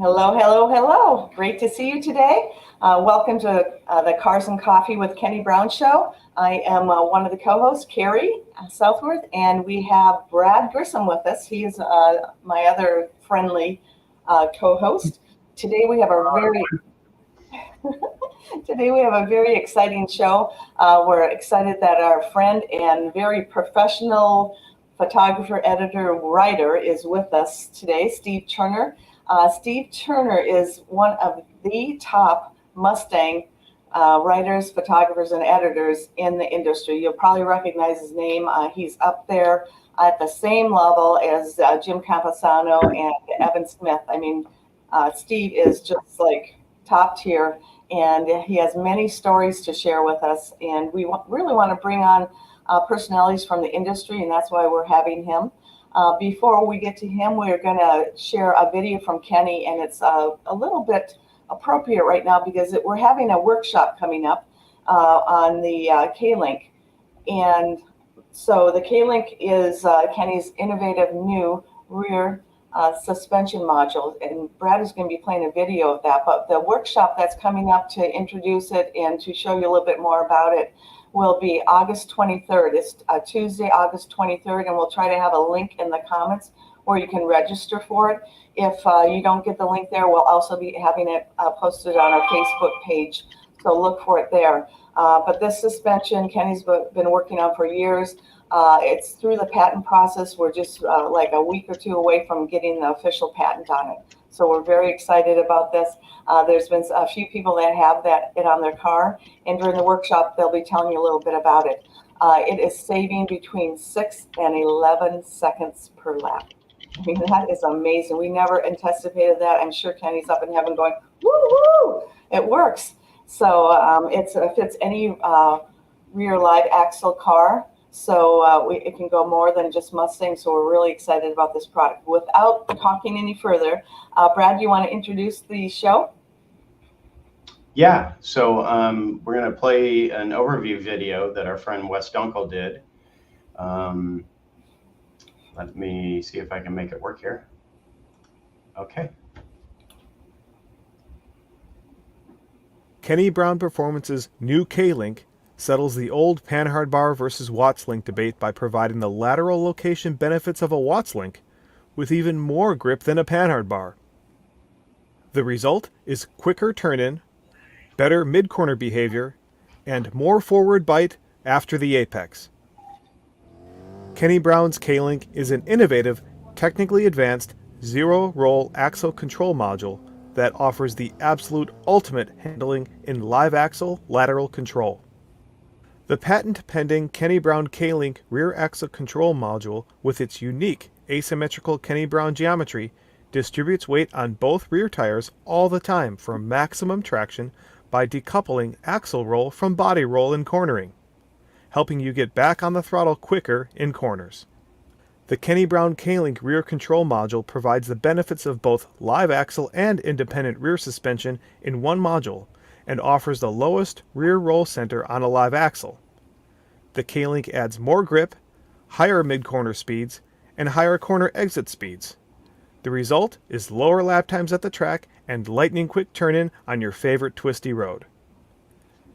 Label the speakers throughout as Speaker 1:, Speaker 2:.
Speaker 1: Hello, hello, hello. Great to see you today. Welcome to the Cars and Coffee with Kenny Brown show. I am one of the co-hosts, Cari Southworth, and we have Brad Grissom with us. He is my other friendly co-host. Today we have a very exciting show. We're excited that our friend and very professional photographer, editor, writer is with us today, Steve Turner. Steve Turner is one of the top Mustang writers, photographers, and editors in the industry. You'll probably recognize his name. He's up there at the same level as Jim Camposano and Evan Smith. I mean, Steve is just like top tier, and he has many stories to share with us. And we really want to bring on personalities from the industry, and that's why we're having him. Before we get to him, we're going to share a video from Kenny, and it's a little bit appropriate right now because we're having a workshop coming up on the K-Link. And so the K-Link is Kenny's innovative new rear suspension module, and Brad is going to be playing a video of that. But the workshop that's coming up to introduce it and to show you a little bit more about it will be August 23rd. It's Tuesday, August 23rd, and we'll try to have a link in the comments where you can register for it. If you don't get the link there, we'll also be having it posted on our Facebook page, so look for it there. But this suspension, Kenny's been working on for years. It's through the patent process. We're just like a week or two away from getting the official patent on it. So we're very excited about this. There's been a few people that have it on their car, and during the workshop, they'll be telling you a little bit about it. It is saving between 6 and 11 seconds per lap. I mean, that is amazing. We never anticipated that. I'm sure Kenny's up in heaven going, woo-hoo, it works. So it fits any rear live axle car. So it can go more than just Mustang. So we're really excited about this product. Without talking any further, Brad, do you want to introduce the show?
Speaker 2: Yeah, so we're going to play an overview video that our friend Wes Deunkel did. Let me see if I can make it work here. Okay.
Speaker 3: Kenny Brown Performance's new K-Link settles the old Panhard bar versus Watts link debate by providing the lateral location benefits of a Watts link with even more grip than a Panhard bar. The result is quicker turn-in, better mid-corner behavior, and more forward bite after the apex. Kenny Brown's K-Link is an innovative, technically advanced, zero-roll axle control module that offers the absolute ultimate handling in live axle lateral control. The patent-pending Kenny Brown K-Link rear axle control module with its unique asymmetrical Kenny Brown geometry distributes weight on both rear tires all the time for maximum traction by decoupling axle roll from body roll in cornering, helping you get back on the throttle quicker in corners. The Kenny Brown K-Link rear control module provides the benefits of both live axle and independent rear suspension in one module and offers the lowest rear roll center on a live axle. The K-Link adds more grip, higher mid-corner speeds, and higher corner exit speeds. The result is lower lap times at the track and lightning quick turn-in on your favorite twisty road.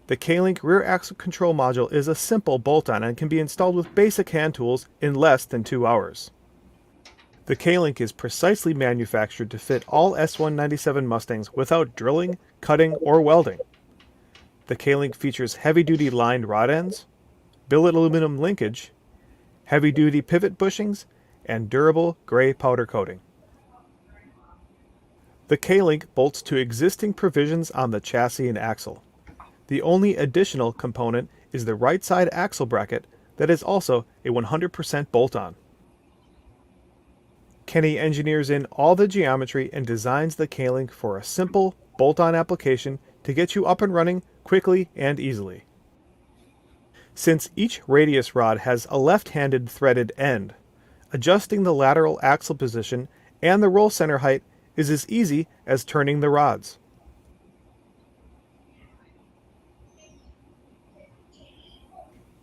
Speaker 3: The K-Link rear axle control module is a simple bolt-on and can be installed with basic hand tools in less than 2 hours. The K-Link is precisely manufactured to fit all S197 Mustangs without drilling, cutting, or welding. The K-Link features heavy-duty lined rod ends, billet aluminum linkage, heavy-duty pivot bushings, and durable gray powder coating. The K-Link bolts to existing provisions on the chassis and axle. The only additional component is the right side axle bracket that is also a 100% bolt-on. Kenny engineers in all the geometry and designs the K-Link for a simple bolt-on application to get you up and running quickly and easily. Since each radius rod has a left-handed threaded end, adjusting the lateral axle position and the roll center height is as easy as turning the rods.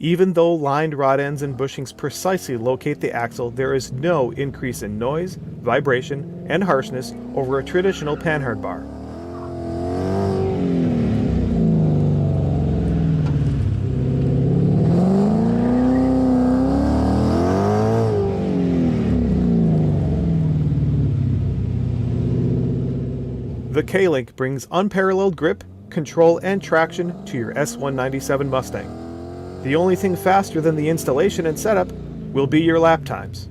Speaker 3: Even though lined rod ends and bushings precisely locate the axle, there is no increase in noise, vibration, and harshness over a traditional panhard bar. The K-Link brings unparalleled grip, control, and traction to your S197 Mustang. The only thing faster than the installation and setup will be your lap times.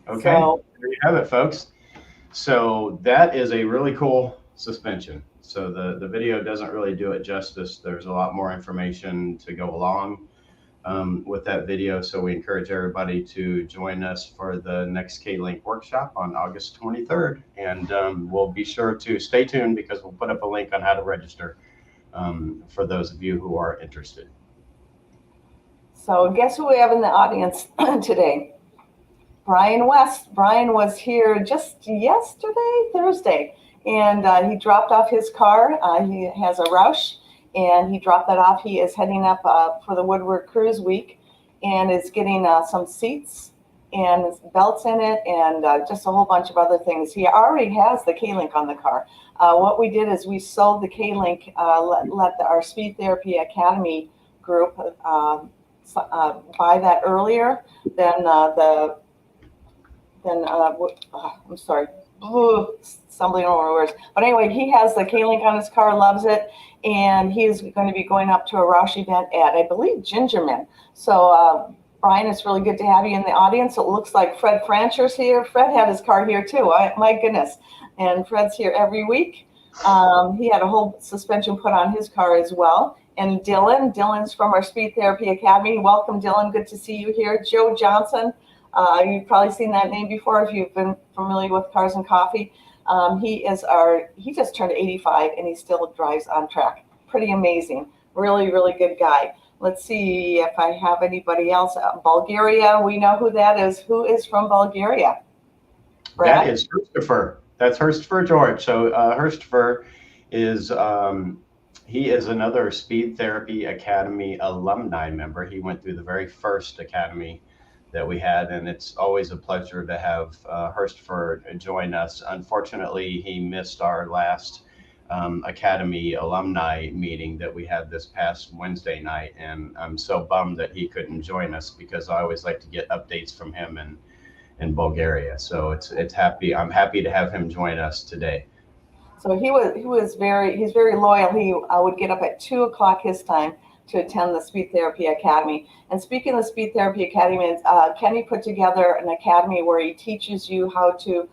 Speaker 2: Okay,
Speaker 1: So-
Speaker 2: there you have it, folks. So that is a really cool suspension. So the video doesn't really do it justice. There's a lot more information to go along with that video. So we encourage everybody to join us for the next K-Link workshop on August 23rd. And we'll be sure to stay tuned because we'll put up a link on how to register for those of you who are interested.
Speaker 1: So guess who we have in the audience today? Brian West. Brian was here just yesterday, Thursday, and he dropped off his car. He has a Roush, and he dropped that off. He is heading up for the Woodward Cruise Week, and is getting some seats and belts in it, and just a whole bunch of other things. He already has the K-Link on the car. What we did is we sold the K-Link, let our Speed Therapy Academy group buy that earlier than I'm sorry, stumbling over words. But anyway, he has the K-Link on his car, loves it, and he's going to be going up to a Roush event at, I believe, Gingerman. So, Brian, it's really good to have you in the audience. It looks like Fred Francher's here. Fred had his car here too. My goodness. And Fred's here every week. He had a whole suspension put on his car as well. And Dylan's from our Speed Therapy Academy. Welcome, Dylan. Good to see you here. Joe Johnson. You've probably seen that name before if you've been familiar with Cars and Coffee. He just turned 85 and he still drives on track. Pretty amazing. Really, really good guy. Let's see if I have anybody else. Bulgaria, we know who that is. Who is from Bulgaria? Brad?
Speaker 2: That is Christopher. That's Christopher George. So Christopher is he is another Speed Therapy Academy alumni member. He went through the very first academy that we had, and it's always a pleasure to have Christopher join us. Unfortunately, he missed our last Academy alumni meeting that we had this past Wednesday night, and I'm so bummed that he couldn't join us because I always like to get updates from him in Bulgaria. So I'm happy to have him join us today.
Speaker 1: So he's very loyal. He would get up at 2:00 his time to attend the Speed Therapy Academy. And speaking of the Speed Therapy Academy, Kenny put together an academy where he teaches you how to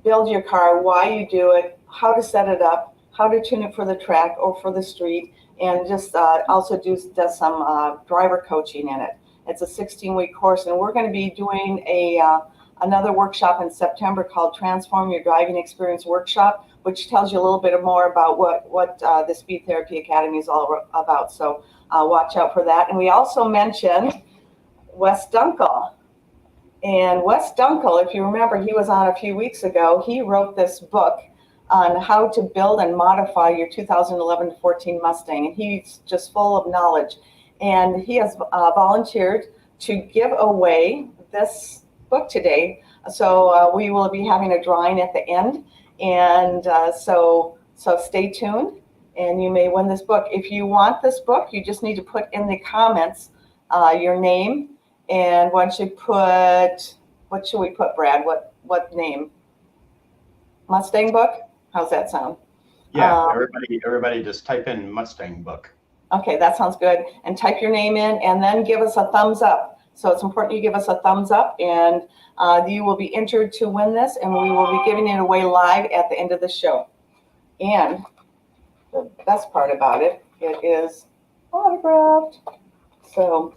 Speaker 1: build your car, why you do it, how to set it up, how to tune it for the track or for the street, and just also does some driver coaching in it. It's a 16-week course, and we're going to be doing another workshop in September called Transform Your Driving Experience Workshop, which tells you a little bit more about what the Speed Therapy Academy is all about. So watch out for that. And we also mentioned Wes Deunkel. And Wes Deunkel, if you remember, he was on a few weeks ago. He wrote this book on how to build and modify your 2011 to 14 Mustang. And he's just full of knowledge. And he has volunteered to give away this book today. So we will be having a drawing at the end. And so stay tuned and you may win this book. If you want this book, you just need to put in the comments your name. And once you put, what should we put, Brad? What name? Mustang book? How's that sound?
Speaker 2: Yeah, everybody just type in Mustang book.
Speaker 1: Okay, that sounds good. And type your name in and then give us a thumbs up. So it's important you give us a thumbs up, and you will be entered to win this, and we will be giving it away live at the end of the show. And the best part about it, it is autographed. So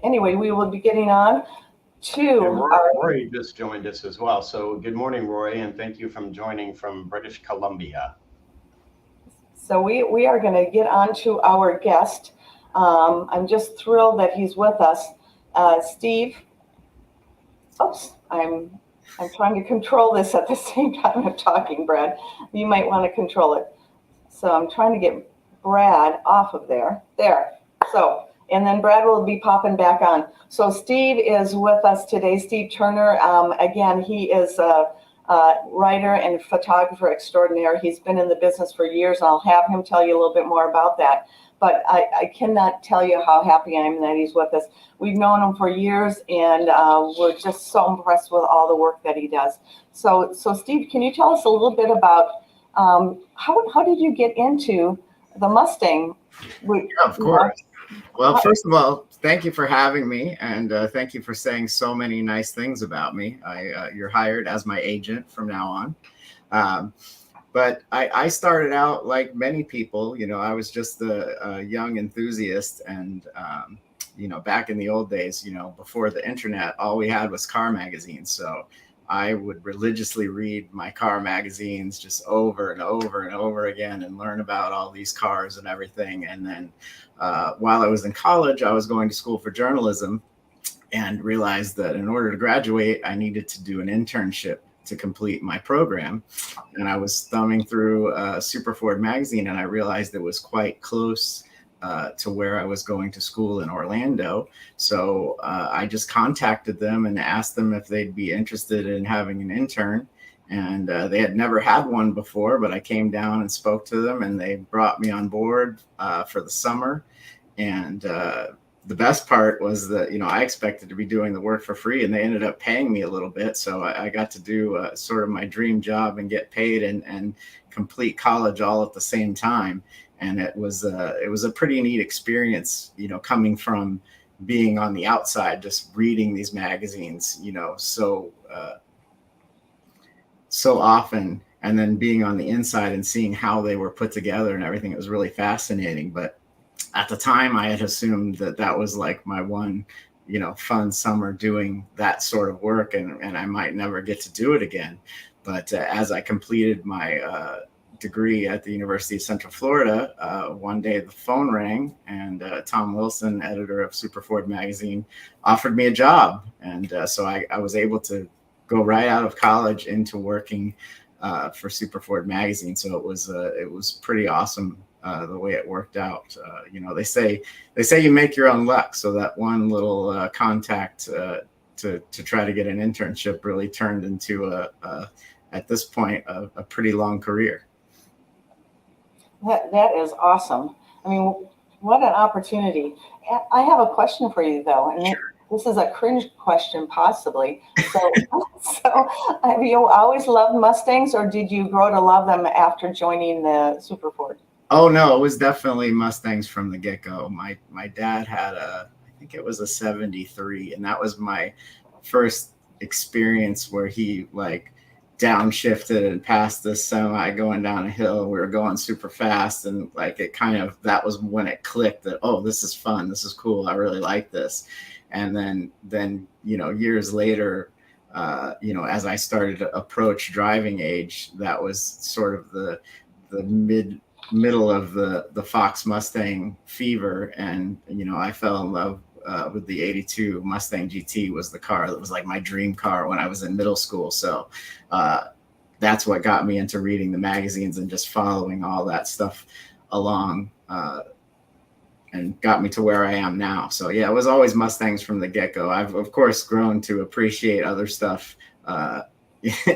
Speaker 1: anyway, we will be getting on to
Speaker 2: And
Speaker 1: our
Speaker 2: Rory just joined us as well. So good morning, Rory, and thank you for joining from British Columbia.
Speaker 1: So we are going to get on to our guest. I'm just thrilled that he's with us. Steve, oops, I'm trying to control this at the same time I'm talking, Brad. You might want to control it. So I'm trying to get Brad off of there. There. So, and then Brad will be popping back on. So Steve is with us today, Steve Turner. Again, he is a writer and photographer extraordinaire. He's been in the business for years, and I'll have him tell you a little bit more about that. But I cannot tell you how happy I am that he's with us. We've known him for years, and we're just so impressed with all the work that he does. So Steve, can you tell us a little bit about how did you get into the Mustang?
Speaker 4: Yeah, of course. Well, first of all, thank you for having me, and thank you for saying so many nice things about me. You're hired as my agent from now on. But I started out like many people. I was just a young enthusiast, and back in the old days, before the internet, all we had was car magazines. So I would religiously read my car magazines just over and over and over again and learn about all these cars and everything. And then while I was in college, I was going to school for journalism and realized that in order to graduate, I needed to do an internship to complete my program. And I was thumbing through Super Ford magazine, and I realized it was quite close to where I was going to school in Orlando. So I just contacted them and asked them if they'd be interested in having an intern. And they had never had one before, but I came down and spoke to them, and they brought me on board for the summer. And the best part was that, I expected to be doing the work for free, and they ended up paying me a little bit. So I got to do sort of my dream job and get paid and complete college all at the same time. And it was a pretty neat experience, coming from being on the outside, just reading these magazines, so often, and then being on the inside and seeing how they were put together and everything. It was really fascinating. But at the time, I had assumed that was like my one, fun summer doing that sort of work, and I might never get to do it again. But as I completed my degree at the University of Central Florida, one day the phone rang, and Tom Wilson, editor of Super Ford magazine, offered me a job. And so I was able to go right out of college into working for Super Ford magazine. So it was pretty awesome the way it worked out. They say you make your own luck. So that one little contact to try to get an internship really turned into at this point a pretty long career.
Speaker 1: That is awesome. I mean, what an opportunity. I have a question for you, though, and
Speaker 4: Sure.
Speaker 1: This is a cringe question, possibly. So have you always loved Mustangs, or did you grow to love them after joining the Super Ford?
Speaker 4: Oh, no, it was definitely Mustangs from the get-go. My dad had I think it was a 73, and that was my first experience where he downshifted and passed this semi going down a hill. We were going super fast, and that was when it clicked that, oh, this is fun, this is cool, I really like this. And then years later, as I started to approach driving age, that was sort of the middle of the Fox Mustang fever, and I fell in love with the 82 Mustang GT. Was the car that was like my dream car when I was in middle school. So that's what got me into reading the magazines and just following all that stuff along, and got me to where I am now. So yeah, it was always Mustangs from the get-go. I've of course grown to appreciate other stuff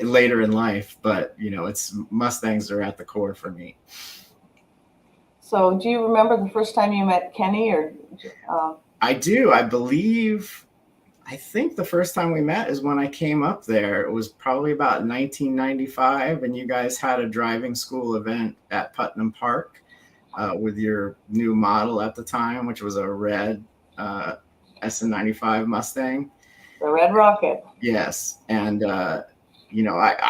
Speaker 4: later in life, but it's Mustangs are at the core for me.
Speaker 1: So do you remember the first time you met Kenny, or?
Speaker 4: I do. I think the first time we met is when I came up there. It was probably about 1995, and you guys had a driving school event at Putnam Park with your new model at the time, which was a red S197 Mustang.
Speaker 1: The Red Rocket.
Speaker 4: Yes. And, I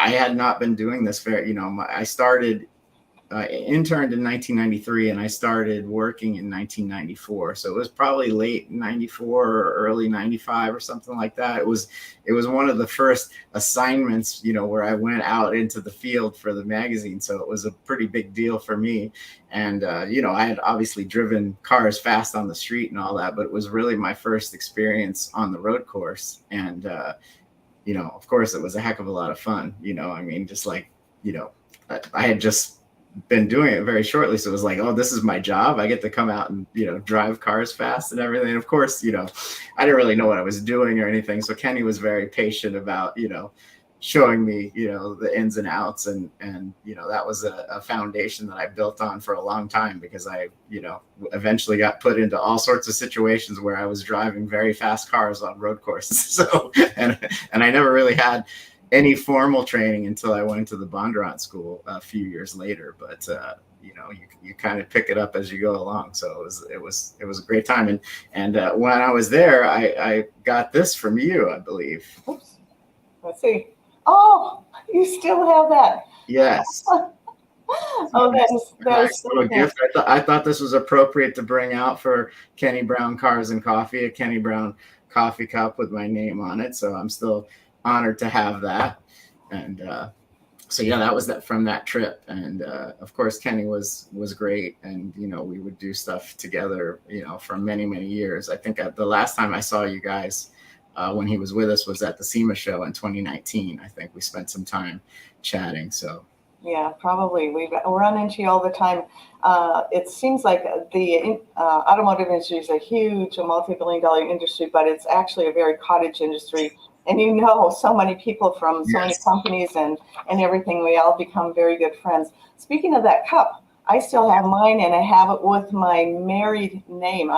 Speaker 4: had not been doing this I started interned in 1993 and I started working in 1994. So it was probably late 94 or early 95 or something like that. It was one of the first assignments, you know, where I went out into the field for the magazine. So it was a pretty big deal for me. And, you know, I had obviously driven cars fast on the street and all that, but it was really my first experience on the road course. And, you know, of course, it was a heck of a lot of fun. You know, I mean, just like, you know, I had just been doing it very shortly. So it was like, oh, this is my job. I get to come out and, you know, drive cars fast and everything. And of course, you know, I didn't really know what I was doing or anything. So Kenny was very patient about, you know, showing me, you know, the ins and outs. And you know, that was a foundation that I built on for a long time, because I, you know, eventually got put into all sorts of situations where I was driving very fast cars on road courses. So, and I never really had any formal training until I went to the Bondurant school a few years later. But you know, you kind of pick it up as you go along. So it was a great time. And when I was there, I got this from you, I believe.
Speaker 1: Oops. Let's see. Oh, you still have that?
Speaker 4: Yes.
Speaker 1: Oh, that is so
Speaker 4: little
Speaker 1: nice.
Speaker 4: gift. I thought this was appropriate to bring out for Kenny Brown Cars and Coffee, a Kenny Brown coffee cup with my name on it. So I'm still honored to have that. And so yeah, that was that from that trip. And of course Kenny was great, and you know, we would do stuff together, you know, for many years. I think the last time I saw you guys when he was with us was at the SEMA show in 2019. I think we spent some time chatting. So
Speaker 1: yeah, probably we run into you all the time. It seems like the automotive industry is a huge, multi-billion-dollar industry, but it's actually a very cottage industry. And you know, so many people from so many companies and everything, we all become very good friends. Speaking of that cup, I still have mine, and I have it with my married name.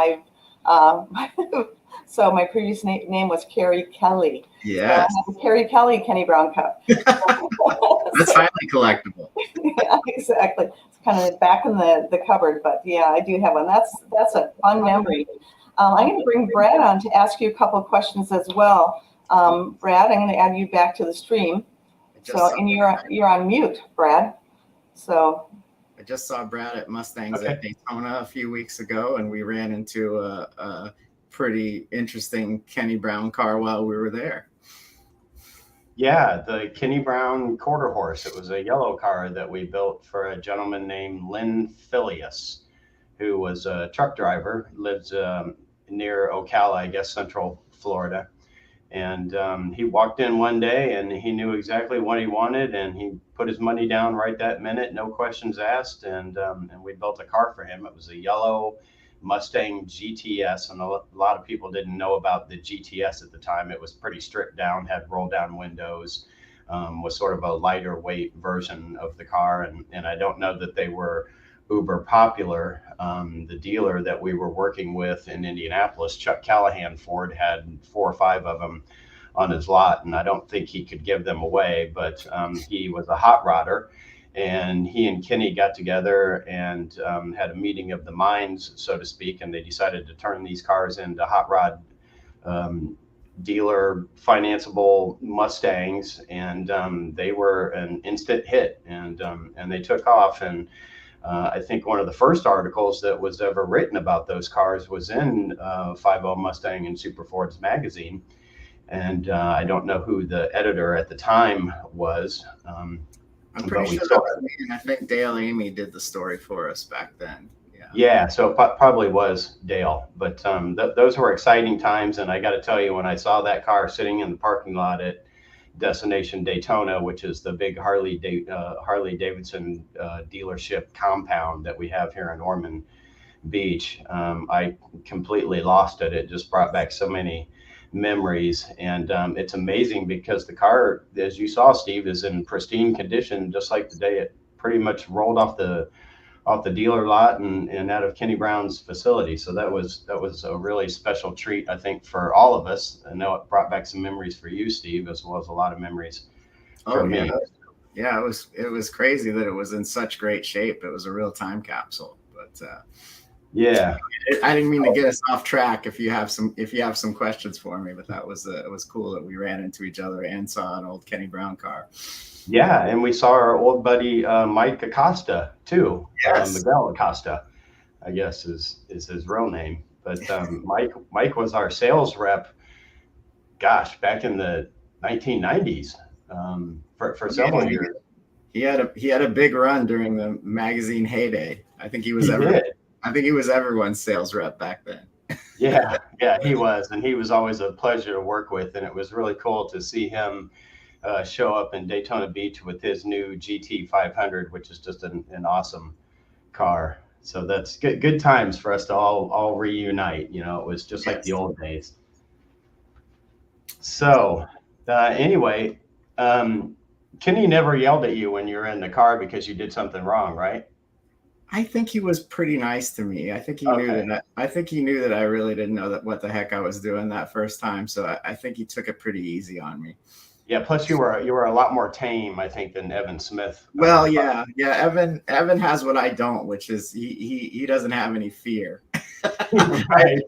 Speaker 1: So my previous name was Carrie Kelly.
Speaker 4: yeah,
Speaker 1: so I have a Carrie Kelly Kenny Brown cup.
Speaker 4: that's highly collectible.
Speaker 1: Yeah, exactly. It's kind of back in the cupboard, but yeah, I do have one. That's a fun memory. I'm going to bring Brad on to ask you a couple of questions as well. Brad, I'm going to add you back to the stream. So, and you're on mute, Brad. So
Speaker 4: I just saw Brad at Mustangs at Daytona a few weeks ago, and we ran into a pretty interesting Kenny Brown car while we were there.
Speaker 2: Yeah, the Kenny Brown quarter horse. It was a yellow car that we built for a gentleman named Lynn Phileas, who was a truck driver, lives near Ocala, I guess, Central Florida. And he walked in one day and he knew exactly what he wanted, and he put his money down right that minute, no questions asked. And we built a car for him. It was a yellow Mustang GTS, and a lot of people didn't know about the GTS at the time. It was pretty stripped down, had roll down windows, was sort of a lighter weight version of the car. And I don't know that they were uber popular. The dealer that we were working with in Indianapolis, Chuck Callahan Ford, had 4 or 5 of them on his lot, and I don't think he could give them away, but he was a hot rodder, and he and Kenny got together and had a meeting of the minds, so to speak, and they decided to turn these cars into hot rod dealer financeable Mustangs, and they were an instant hit, and they took off. And I think one of the first articles that was ever written about those cars was in 50 Mustang and Super Ford's magazine. And I don't know who the editor at the time was.
Speaker 4: I'm pretty sure that was me, and I think Dale Amy did the story for us back then.
Speaker 2: Yeah, so it probably was Dale. But those were exciting times. And I got to tell you, when I saw that car sitting in the parking lot at Destination Daytona, which is the big Harley Davidson dealership compound that we have here in Ormond Beach, I completely lost it. It just brought back so many memories. And it's amazing because the car, as you saw, Steve, is in pristine condition, just like the day it pretty much rolled off the dealer lot and out of Kenny Brown's facility. So that was a really special treat, I think, for all of us. I know it brought back some memories for you, Steve, as well as a lot of memories for me.
Speaker 4: Yeah, it was crazy that it was in such great shape. It was a real time capsule. But
Speaker 2: Yeah.
Speaker 4: I didn't mean to get us off track. If you have some questions for me, but that was it was cool that we ran into each other and saw an old Kenny Brown car.
Speaker 2: Yeah, and we saw our old buddy Mike Acosta too.
Speaker 4: Yes.
Speaker 2: Miguel Acosta, I guess is his real name. But Mike was our sales rep. Gosh, back in the 1990s, for several years.
Speaker 4: He had a big run during the magazine heyday. I think he was everyone's sales rep back then.
Speaker 2: Yeah, he was, and he was always a pleasure to work with, and it was really cool to see him show up in Daytona Beach with his new GT 500, which is just an awesome car. So that's good times for us to all reunite. You know, it was just like the old days. So anyway, Kenny never yelled at you when you were in the car because you did something wrong, right?
Speaker 4: I think he was pretty nice to me. I think he knew that I really didn't know what the heck I was doing that first time. So I think he took it pretty easy on me.
Speaker 2: Yeah. Plus, you were a lot more tame, I think, than Evan Smith.
Speaker 4: Well, yeah. Evan has what I don't, which is he doesn't have any fear.
Speaker 2: Right.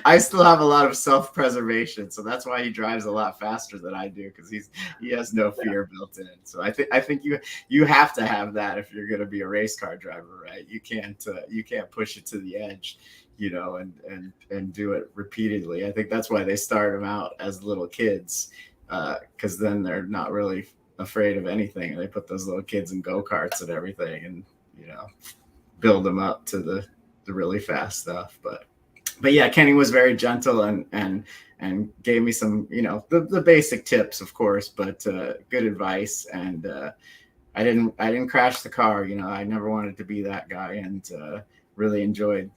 Speaker 4: I still have a lot of self-preservation, so that's why he drives a lot faster than I do, because he has no fear built in. So I think you have to have that if you're going to be a race car driver, right? You can't push it to the edge, you know, and do it repeatedly. I think that's why they start them out as little kids, because then they're not really afraid of anything. They put those little kids in go-karts and everything, and you know, build them up to the really fast stuff. But yeah, Kenny was very gentle and gave me some, you know, the basic tips, of course, but good advice. And I didn't crash the car. You know, I never wanted to be that guy, and really enjoyed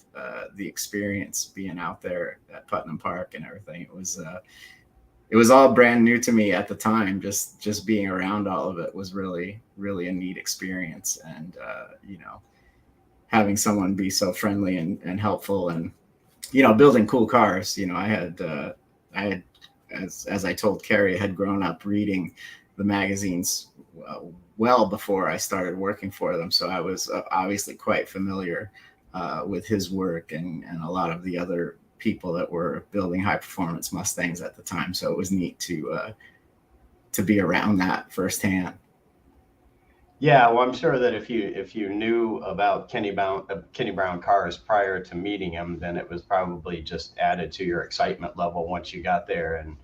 Speaker 4: the experience being out there at Putnam Park and everything. It was all brand new to me at the time. Just being around all of it was really, really a neat experience. And you know, having someone be so friendly and helpful, and you know, building cool cars. You know, I had, as I told Cari, I had grown up reading the magazines well before I started working for them, so I was obviously quite familiar with his work and a lot of the other people that were building high performance Mustangs at the time. So it was neat to be around that firsthand.
Speaker 2: Yeah, well, I'm sure that if you knew about Kenny Brown cars prior to meeting him, then it was probably just added to your excitement level once you got there and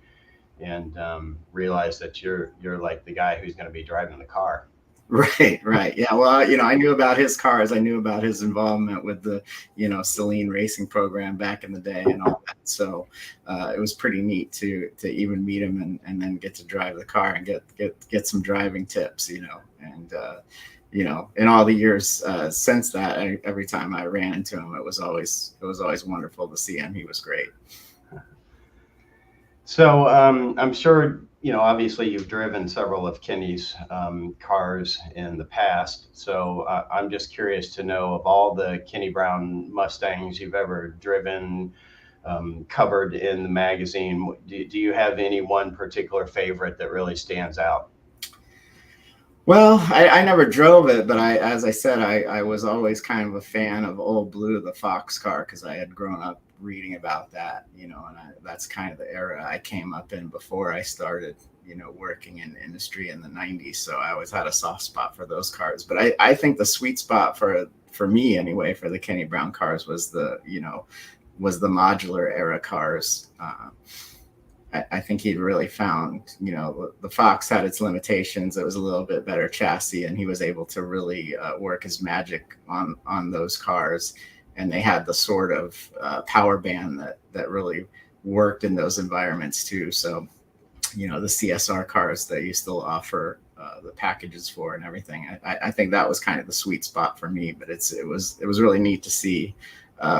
Speaker 2: realized that you're like the guy who's going to be driving the car.
Speaker 4: Right. Yeah. Well, you know, I knew about his cars. I knew about his involvement with the, you know, Celine racing program back in the day and all that. So it was pretty neat to even meet him and then get to drive the car and get some driving tips, you know. And you know, in all the years since that, every time I ran into him, it was always wonderful to see him. He was great. So
Speaker 2: I'm sure, you know, obviously you've driven several of Kenny's cars in the past. So I'm just curious to know, of all the Kenny Brown Mustangs you've ever driven, covered in the magazine, do you have any one particular favorite that really stands out?
Speaker 4: Well, I never drove it, but as I said, I was always kind of a fan of Old Blue, the Fox car, because I had grown up reading about that, you know, and that's kind of the era I came up in before I started, you know, working in the industry in the 90s. So I always had a soft spot for those cars. But I think the sweet spot for me anyway, for the Kenny Brown cars was the modular era cars. I think he'd really found, you know, the Fox had its limitations. It was a little bit better chassis, and he was able to really work his magic on those cars. And they had the sort of power band that really worked in those environments too. So, you know, the CSR cars that you still offer the packages for and everything. I think that was kind of the sweet spot for me. But it was really neat to see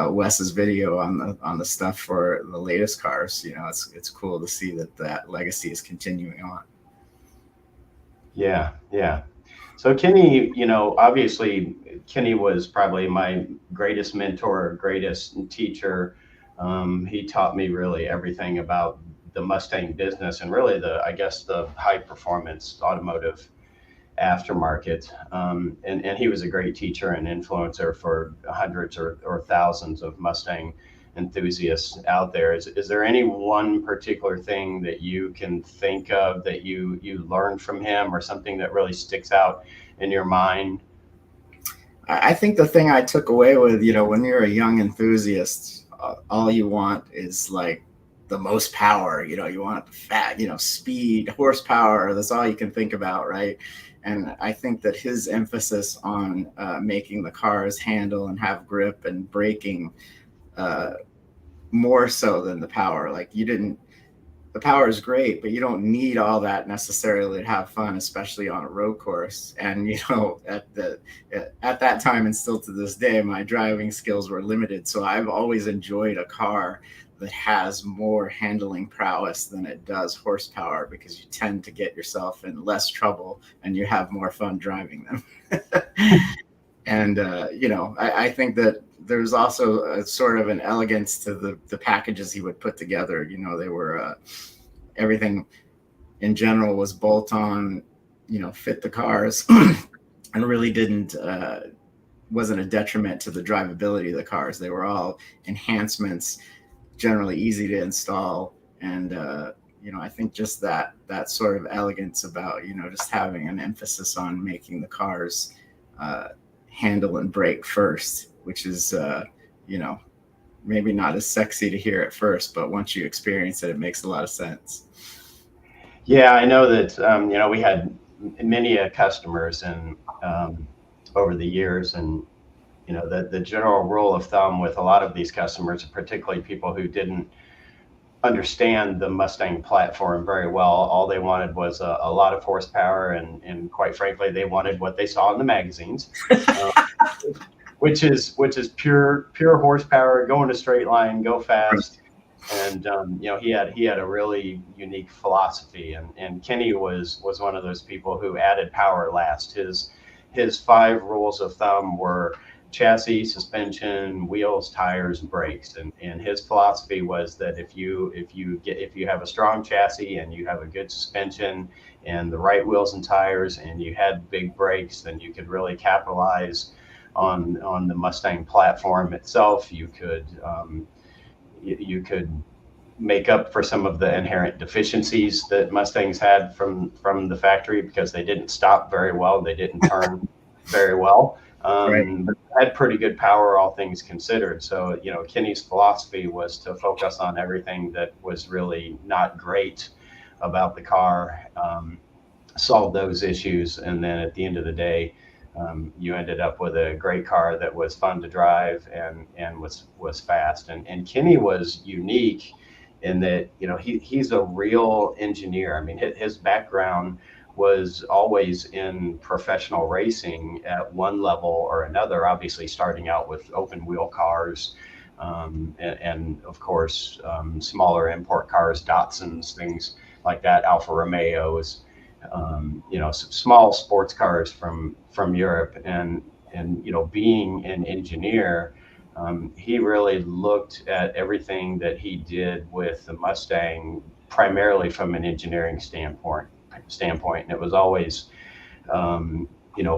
Speaker 4: Wes's video on the stuff for the latest cars. You know, it's cool to see that legacy is continuing on.
Speaker 2: Yeah. So Kenny, you know, obviously Kenny was probably my greatest mentor, greatest teacher. He taught me really everything about the Mustang business and really the high performance automotive aftermarket. And he was a great teacher and influencer for hundreds or thousands of Mustang enthusiasts out there. Is there any one particular thing that you can think of that you learned from him, or something that really sticks out in your mind?
Speaker 4: I think the thing I took away with, when you're a young enthusiast, all you want is like the most power, you want fat, speed, horsepower. That's all you can think about, right? And I think that his emphasis on making the cars handle and have grip and braking, more so than the power. Like the power is great, but you don't need all that necessarily to have fun, especially on a road course. And at that time, and still to this day, my driving skills were limited. So I've always enjoyed a car that has more handling prowess than it does horsepower, because you tend to get yourself in less trouble and you have more fun driving them. And I think that there's also a sort of an elegance to the packages he would put together. They were everything in general was bolt on, fit the cars, and really wasn't a detriment to the drivability of the cars. They were all enhancements, generally easy to install. And I think just that sort of elegance about just having an emphasis on making the cars handle and brake first, which is maybe not as sexy to hear at first, but once you experience it, it makes a lot of sense.
Speaker 2: Yeah, I know that we had many customers and over the years, and the general rule of thumb with a lot of these customers, particularly people who didn't understand the Mustang platform very well, all they wanted was a lot of horsepower, and quite frankly, they wanted what they saw in the magazines, which is pure horsepower, go in a straight line, go fast. And he had a really unique philosophy, and Kenny was one of those people who added power last. His 5 rules of thumb were chassis, suspension, wheels, tires, and brakes. And his philosophy was that if you have a strong chassis and you have a good suspension and the right wheels and tires and you had big brakes, then you could really capitalize on the Mustang platform itself. You could make up for some of the inherent deficiencies that Mustangs had from the factory, because they didn't stop very well, they didn't turn very well.
Speaker 4: Right.
Speaker 2: But had pretty good power, all things considered. So, Kenny's philosophy was to focus on everything that was really not great about the car, solve those issues, and then at the end of the day, you ended up with a great car that was fun to drive and was fast. And Kenny was unique in that, he's a real engineer. I mean, his background was always in professional racing at one level or another, obviously starting out with open wheel cars, and of course, smaller import cars, Datsuns, things like that, Alfa Romeos, small sports cars from Europe. And being an engineer, he really looked at everything that he did with the Mustang primarily from an engineering standpoint, and it was always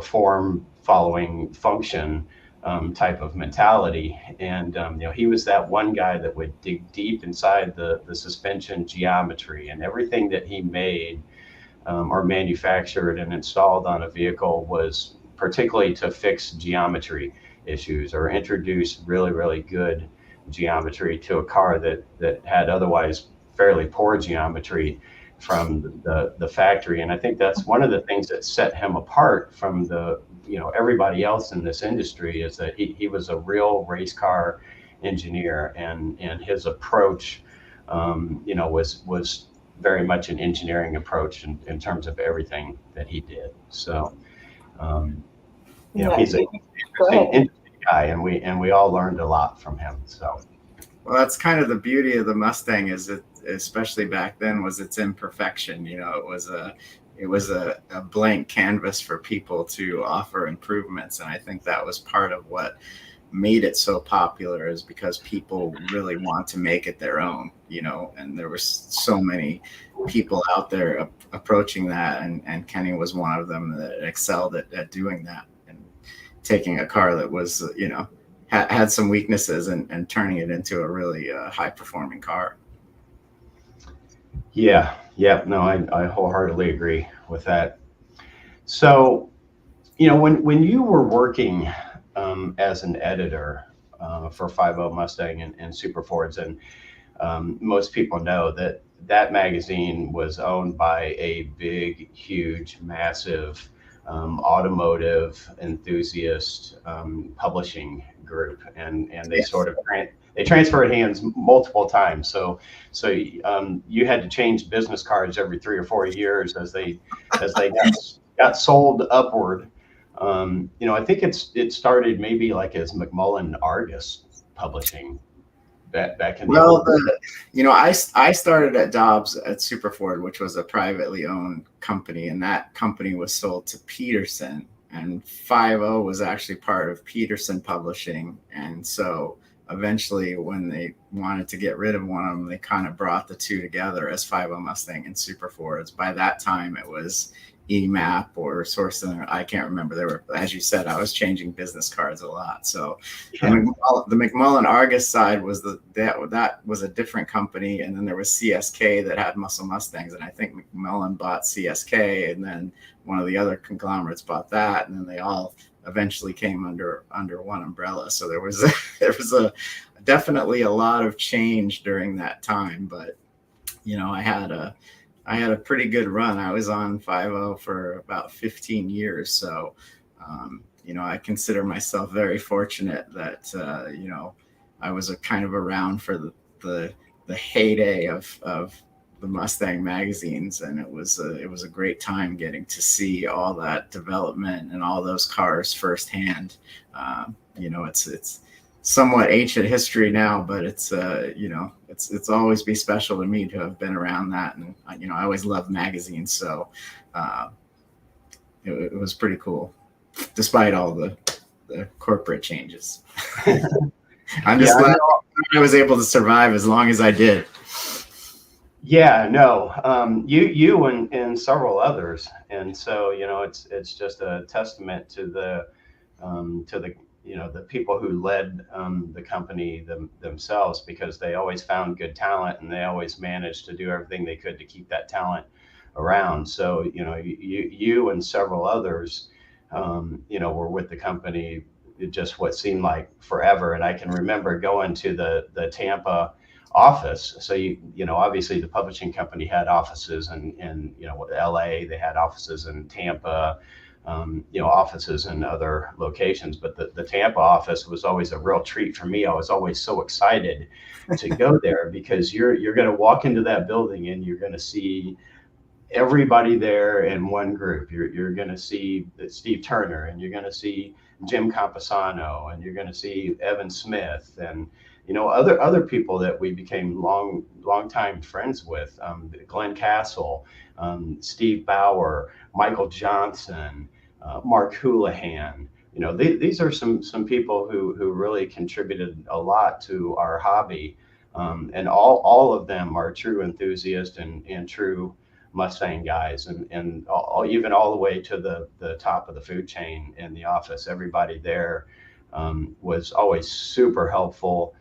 Speaker 2: form following function type of mentality. And he was that one guy that would dig deep inside the suspension geometry, and everything that he made or manufactured and installed on a vehicle was particularly to fix geometry issues or introduce really, really good geometry to a car that had otherwise fairly poor geometry from the factory. And I think that's one of the things that set him apart from everybody else in this industry, is that he was a real race car engineer, and his approach was very much an engineering approach in terms of everything that he did. So he's an interesting guy, and we all learned a lot from him. So
Speaker 4: well, that's kind of the beauty of the Mustang, is it, especially back then, was its imperfection. It was a blank canvas for people to offer improvements, and I think that was part of what made it so popular is because people really want to make it their own, you know, and there was so many people out there approaching that, and Kenny was one of them that excelled at doing that, and taking a car that was, you know, had some weaknesses and turning it into a really high performing car.
Speaker 2: Yeah, yeah, no, I wholeheartedly agree with that. So, you know, when you were working as an editor for 50 Mustang and Super Fords, and most people know that that magazine was owned by a big, huge, massive automotive enthusiast publishing group, and they
Speaker 4: Yes.
Speaker 2: sort of they transferred hands multiple times. So you had to change business cards every 3 or 4 years as they got sold upward. You know, I think it started maybe like as McMullen Argus Publishing back in the old days.
Speaker 4: You know, I started at Dobbs at Super Ford, which was a privately owned company, and that company was sold to Peterson, and 50 was actually part of Peterson Publishing. And so eventually, when they wanted to get rid of one of them, they kind of brought the two together as 50 Mustang and Super Fords. By that time, it was EMAP or Source Center. I can't remember. There were, as you said, I was changing business cards a lot. So
Speaker 2: Yeah.
Speaker 4: the McMullen Argus side was that was a different company, and then there was CSK that had Muscle Mustangs, and I think McMullen bought CSK, and then one of the other conglomerates bought that, and then they all eventually came under one umbrella. So there was definitely a lot of change during that time. But you know, I had a pretty good run. I was on 50 for about 15 years. So, you know, I consider myself very fortunate that, you know, I was kind of around for the heyday of the Mustang magazines. And it was a great time getting to see all that development and all those cars firsthand. You know, it's somewhat ancient history now, but it's you know, it's always be special to me to have been around that. And you know, I always loved magazines, so it was pretty cool, despite all the corporate changes. I'm just glad I was able to survive as long as I did.
Speaker 2: Yeah, no, you and several others, and so you know, it's just a testament to the you know, the people who led the company themselves, because they always found good talent, and they always managed to do everything they could to keep that talent around. So you know, you and several others, you know, were with the company just what seemed like forever. And I can remember going to the Tampa office. So you know, obviously the publishing company had offices in you know, LA, they had offices in Tampa, you know, offices in other locations, but the Tampa office was always a real treat for me. I was always so excited to go there, because you're going to walk into that building and you're going to see everybody there in one group. You're going to see Steve Turner, and you're going to see Jim Camposano, and you're going to see Evan Smith, and you know, other people that we became long time friends with, Glenn Castle, Steve Bauer, Michael Johnson, Mark Houlihan. You know, these are some people who really contributed a lot to our hobby, and all of them are true enthusiasts and true Mustang guys, and even all the way to the top of the food chain in the office. Everybody there was always super helpful.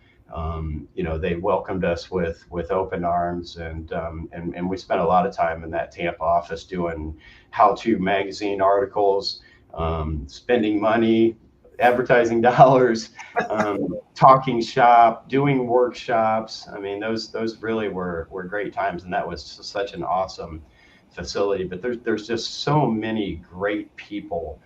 Speaker 2: You know, they welcomed us with open arms, and we spent a lot of time in that Tampa office doing how-to magazine articles, spending money, advertising dollars, talking shop, doing workshops. I mean, those really were great times, and that was such an awesome facility. But there's just so many great people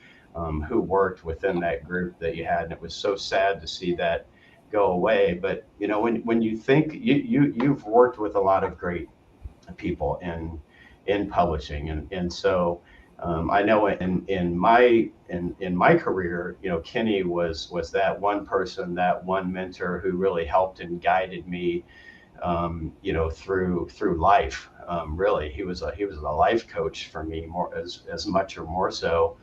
Speaker 2: who worked within that group that you had, and it was so sad to see that go away. But you know, when you think you've worked with a lot of great people in publishing, and so I know in my career, you know, Kenny was that one person, that one mentor who really helped and guided me, you know, through life. Really, he was a life coach for me, more as much or more so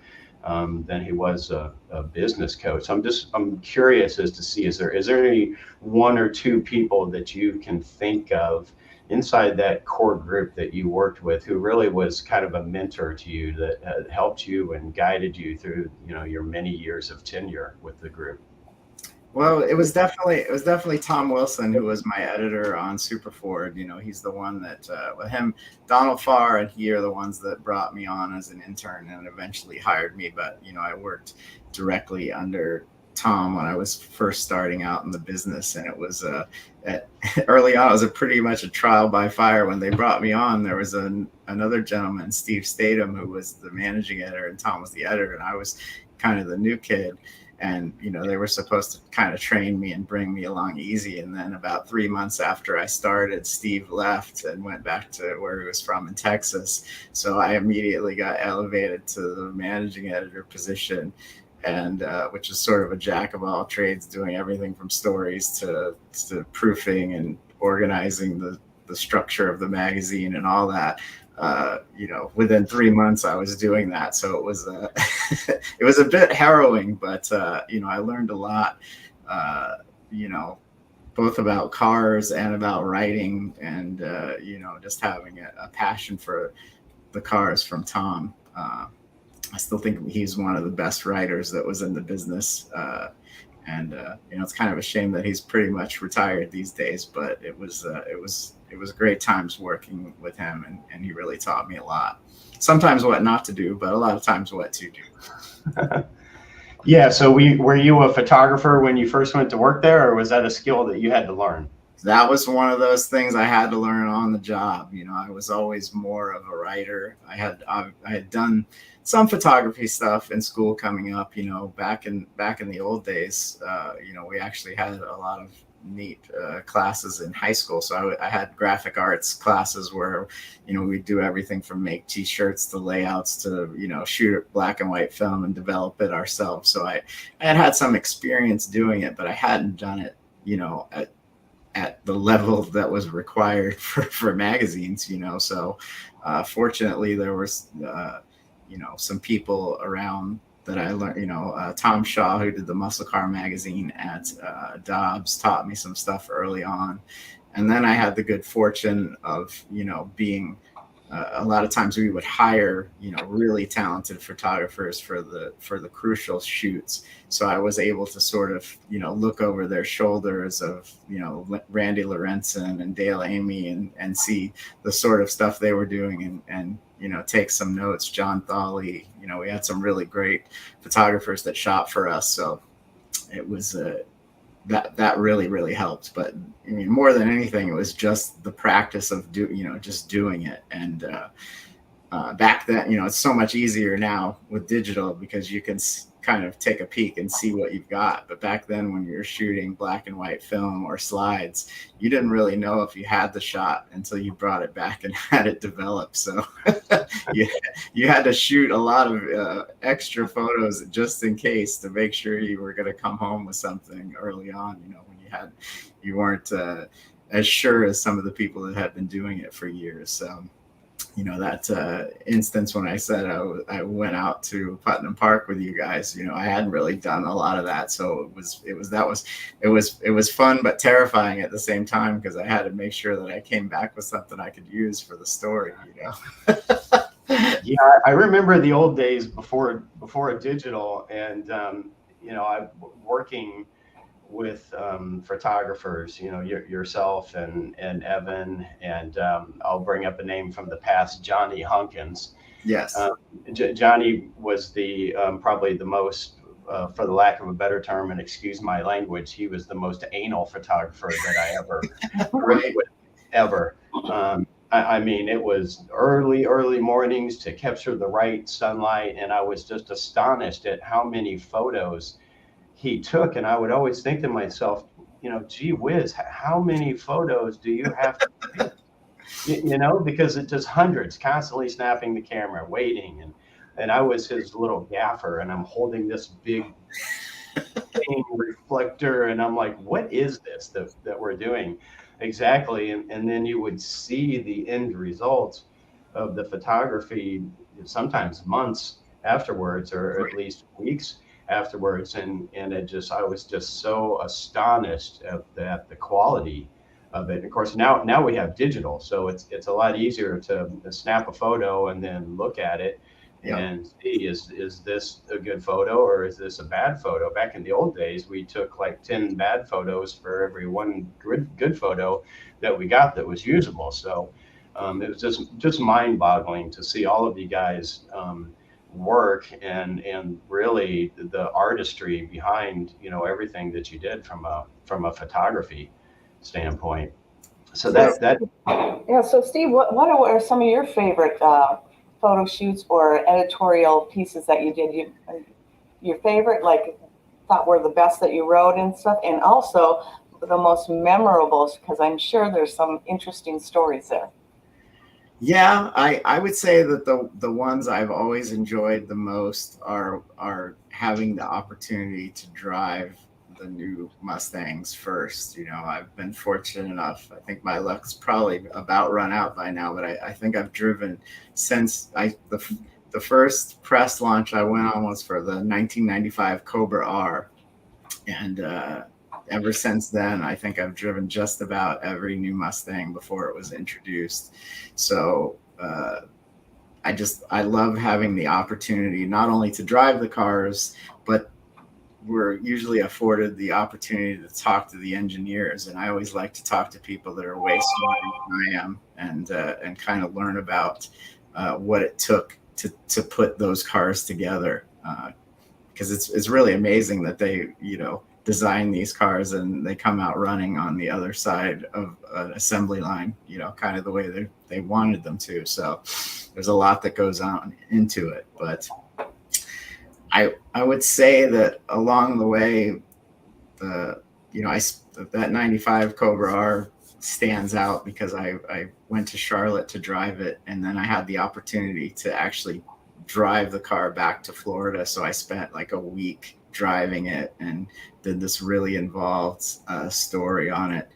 Speaker 2: than he was a business coach. I'm curious as to see, is there any one or two people that you can think of inside that core group that you worked with who really was kind of a mentor to you, that helped you and guided you through, your many years of tenure with the group?
Speaker 4: Well, it was definitely Tom Wilson, who was my editor on Superford. He's the one that with him, Donald Farr and he are the ones that brought me on as an intern and eventually hired me. But I worked directly under Tom when I was first starting out in the business, and it was early on. It was pretty much a trial by fire. When they brought me on, there was another gentleman, Steve Statham, who was the managing editor, and Tom was the editor, and I was kind of the new kid. And, they were supposed to kind of train me and bring me along easy. And then about 3 months after I started, Steve left and went back to where he was from in Texas. So I immediately got elevated to the managing editor position, and which is sort of a jack of all trades, doing everything from stories to proofing and organizing the structure of the magazine and all that. Within 3 months I was doing that. So it was it was a bit harrowing, but I learned a lot, both about cars and about writing, and just having a passion for the cars from Tom. I still think he's one of the best writers that was in the business. And it's kind of a shame that he's pretty much retired these days, but it was great times working with him, and he really taught me a lot. Sometimes what not to do, but a lot of times what to do.
Speaker 2: Yeah. So were you a photographer when you first went to work there, or was that a skill that you had to learn?
Speaker 4: That was one of those things I had to learn on the job. I was always more of a writer. I had done some photography stuff in school coming up. Back in the old days, we actually had a lot of neat classes in high school. So I had graphic arts classes where we'd do everything from make t-shirts to layouts to shoot black and white film and develop it ourselves. So I had some experience doing it, but I hadn't done it at the level that was required for magazines. So fortunately there was some people around that I learned. Tom Shaw, who did the muscle car magazine at Dobbs, taught me some stuff early on. And then I had the good fortune of being a lot of times we would hire really talented photographers for the crucial shoots. So I was able to sort of look over their shoulders of Randy Lorenzen and Dale Amy, and see the sort of stuff they were doing, and take some notes. John Thawley, we had some really great photographers that shot for us. So it was that really helped. But more than anything, it was just the practice of just doing it. And back then, it's so much easier now with digital because you can kind of take a peek and see what you've got. But back then, when you're shooting black and white film or slides, you didn't really know if you had the shot until you brought it back and had it developed. So you had to shoot a lot of extra photos just in case, to make sure you were going to come home with something early on, when you weren't as sure as some of the people that had been doing it for years. So that instance when I said I went out to Putnam Park with you guys, I hadn't really done a lot of that. So it was fun, but terrifying at the same time, because I had to make sure that I came back with something I could use for the story,
Speaker 2: Yeah, I remember the old days before digital, and I working with photographers, yourself and Evan, and I'll bring up a name from the past, Johnny Honkins.
Speaker 4: Yes.
Speaker 2: Johnny was the probably the most, for the lack of a better term, and excuse my language, he was the most anal photographer that I ever worked with, ever. I mean, it was early mornings to capture the right sunlight, and I was just astonished at how many photos he took. And I would always think to myself, gee whiz, how many photos do you have to take? Because it just hundreds, constantly snapping the camera, waiting. And I was his little gaffer, and I'm holding this big reflector, and I'm like, what is this that we're doing exactly? And then you would see the end results of the photography, sometimes months afterwards, or at least weeks afterwards, and I was just so astonished at the quality of it. And of course, now we have digital, so it's a lot easier to snap a photo and then look at it
Speaker 4: Yeah.
Speaker 2: and see, is this a good photo or is this a bad photo? Back in the old days, we took like 10 bad photos for every one good photo that we got that was usable. So it was just mind-boggling to see all of you guys work, and really the artistry behind everything that you did from a photography standpoint. So
Speaker 1: Yeah, so Steve, what are some of your favorite photo shoots or editorial pieces that you did? Your favorite, like, thought were the best that you wrote and stuff, and also the most memorable, because I'm sure there's some interesting stories there.
Speaker 4: Yeah, I would say that the ones I've always enjoyed the most are having the opportunity to drive the new Mustangs first. I've been fortunate enough. I think my luck's probably about run out by now, but I think I've driven since the first press launch I went on was for the 1995 Cobra R, and ever since then, I think I've driven just about every new Mustang before it was introduced. So I love having the opportunity not only to drive the cars, but we're usually afforded the opportunity to talk to the engineers. And I always like to talk to people that are way smarter than I am, and kind of learn about what it took to put those cars together. Because it's really amazing that they, design these cars and they come out running on the other side of an assembly line, kind of the way they wanted them to. So there's a lot that goes on into it. But I would say that along the way, that 95 Cobra R stands out because I went to Charlotte to drive it, and then I had the opportunity to actually drive the car back to Florida. So I spent like a week driving it and did this really involved story on it,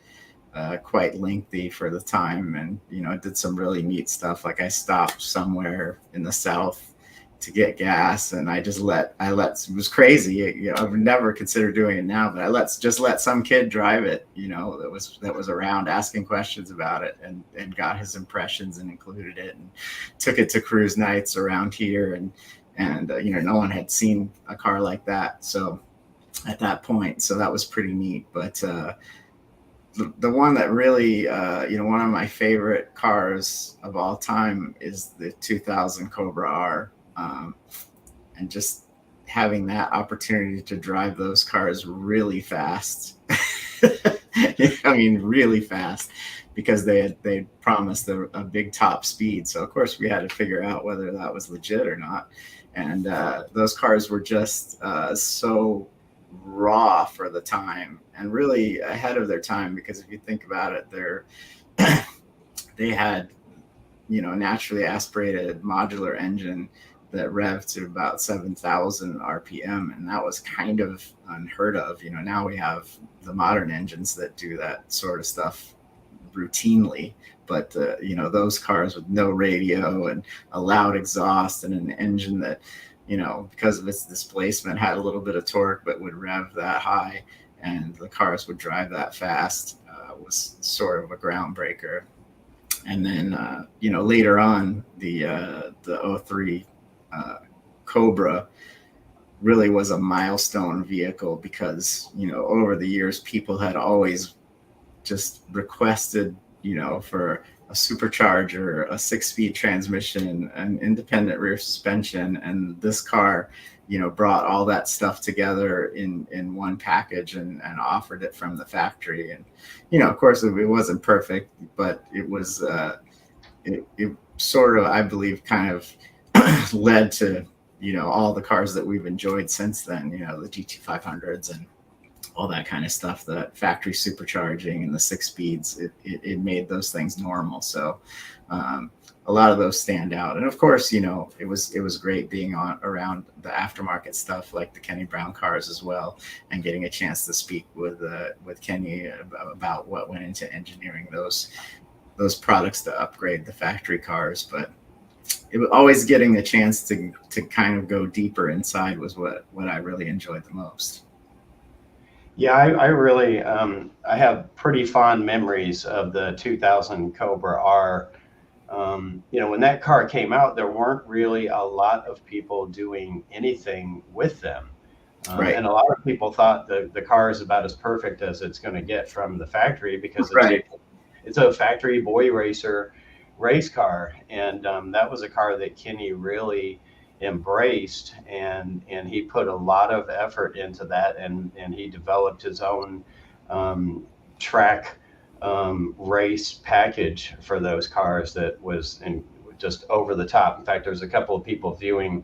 Speaker 4: quite lengthy for the time. And, did some really neat stuff. Like I stopped somewhere in the South to get gas, and it was crazy. I would never consider doing it now, but I let some kid drive it, that was around, asking questions about it, and got his impressions and included it, and took it to cruise nights around here. And no one had seen a car like that. So at that point, so that was pretty neat. But the one that really, one of my favorite cars of all time is the 2000 Cobra R. And just having that opportunity to drive those cars really fast. I mean, really fast, because they promised a big top speed. So of course we had to figure out whether that was legit or not. And those cars were just so raw for the time, and really ahead of their time, because if you think about it, they had naturally aspirated modular engine that revved to about 7,000 RPM, and that was kind of unheard of. Now we have the modern engines that do that sort of stuff routinely, but those cars with no radio and a loud exhaust and an engine that, because of its displacement, had a little bit of torque but would rev that high, and the cars would drive that fast, was sort of a groundbreaker. And then later on, the 03 Cobra really was a milestone vehicle, because over the years people had always just requested for a supercharger, a 6-speed transmission, an independent rear suspension, and this car brought all that stuff together in one package and offered it from the factory. And of course it wasn't perfect, but it was it sort of, I believe, kind of led to all the cars that we've enjoyed since then, the GT500s and all that kind of stuff. The factory supercharging and the 6 speeds, it made those things normal. So a lot of those stand out. And of course, it was great being around the aftermarket stuff like the Kenny Brown cars as well, and getting a chance to speak with Kenny about what went into engineering those products to upgrade the factory cars. But it was always getting a chance to kind of go deeper inside was what I really enjoyed the most.
Speaker 2: Yeah, I really I have pretty fond memories of the 2000 Cobra R. You know, when that car came out, there weren't really a lot of people doing anything with them.
Speaker 4: Right.
Speaker 2: And a lot of people thought the car is about as perfect as it's going to get from the factory because
Speaker 4: Right.
Speaker 2: it's a factory boy racer race car. And that was a car that Kenny really embraced, and he put a lot of effort into that, and he developed his own track race package for those cars that was just over the top. In fact, there's a couple of people viewing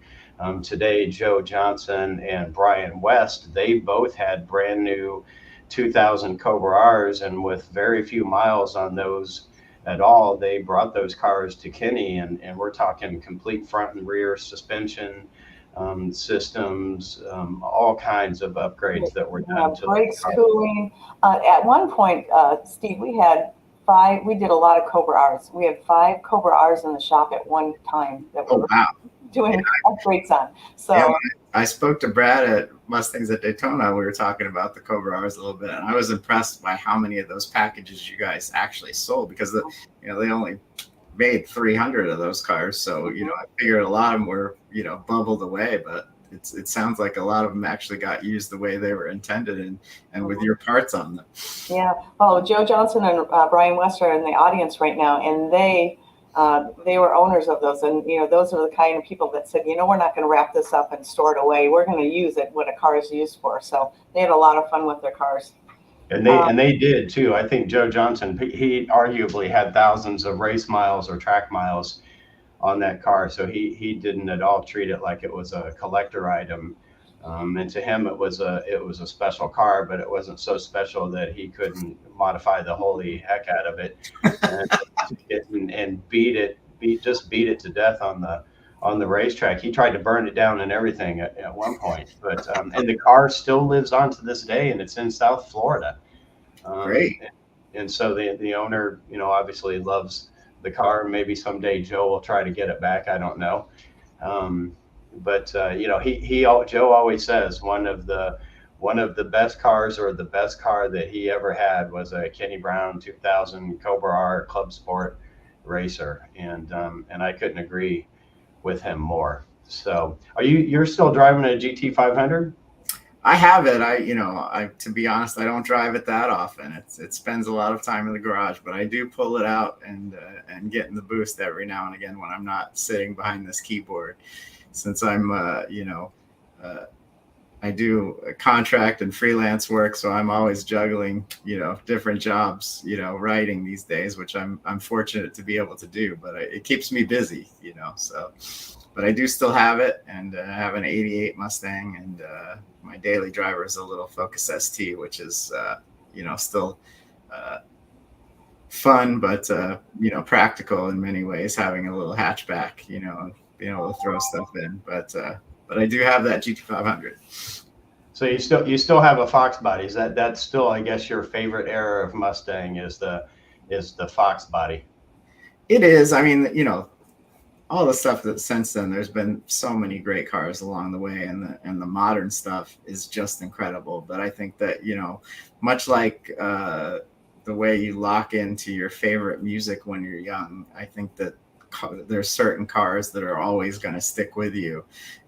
Speaker 2: today, Joe Johnson and Brian West. They both had brand new 2000 Cobra R's, and with very few miles on those at all, they brought those cars to Kenny, and we're talking complete front and rear suspension systems, all kinds of upgrades that were done to
Speaker 1: brakes,
Speaker 2: the car.
Speaker 1: cooling. At one point, Steve, we did a lot of Cobra R's. We had 5 Cobra R's in the shop at one time that we
Speaker 4: Oh,
Speaker 1: were
Speaker 4: wow.
Speaker 1: doing upgrades on. So
Speaker 4: Yeah, I spoke to Brad at Mustangs at Daytona. We were talking about the Cobra R's a little bit, and I was impressed by how many of those packages you guys actually sold, because they only made 300 of those cars. So I figured a lot of them were bubbled away, but it sounds like a lot of them actually got used the way they were intended, and with your parts on them.
Speaker 1: yeah. Well, Joe Johnson and Brian West are in the audience right now, and they were owners of those, and those are the kind of people that said, we're not going to wrap this up and store it away. We're going to use it what a car is used for. So they had a lot of fun with their cars.
Speaker 2: And they did too. I think Joe Johnson, he arguably had thousands of race miles or track miles on that car, so he didn't at all treat it like it was a collector item. And to him, it was a special car, but it wasn't so special that he couldn't modify the holy heck out of it and beat it to death on the racetrack. He tried to burn it down and everything at one point, but and the car still lives on to this day, and it's in South Florida.
Speaker 4: Great.
Speaker 2: And so the owner, obviously loves the car. Maybe someday Joe will try to get it back. I don't know. But Joe always says one of the best cars, or the best car that he ever had, was a Kenny Brown 2000 Cobra R Club Sport racer, and I couldn't agree with him more. So, you're still driving a GT 500?
Speaker 4: I have it. To be honest, I don't drive it that often. It spends a lot of time in the garage, but I do pull it out and get in the boost every now and again when I'm not sitting behind this keyboard. Since I'm, I do contract and freelance work, so I'm always juggling, different jobs, writing these days, which I'm fortunate to be able to do. But it keeps me busy, So, but I do still have it, and I have an '88 Mustang, and my daily driver is a little Focus ST, which is, still fun, but practical in many ways, having a little hatchback, and being able to throw stuff in. But I do have that GT500.
Speaker 2: So you still have a Fox body. That's still, I guess, your favorite era of Mustang is the Fox body?
Speaker 4: It is. I mean, all the stuff that since then, there's been so many great cars along the way, and the modern stuff is just incredible. But I think that, much like the way you lock into your favorite music when you're young, I think that there's certain cars that are always going to stick with you.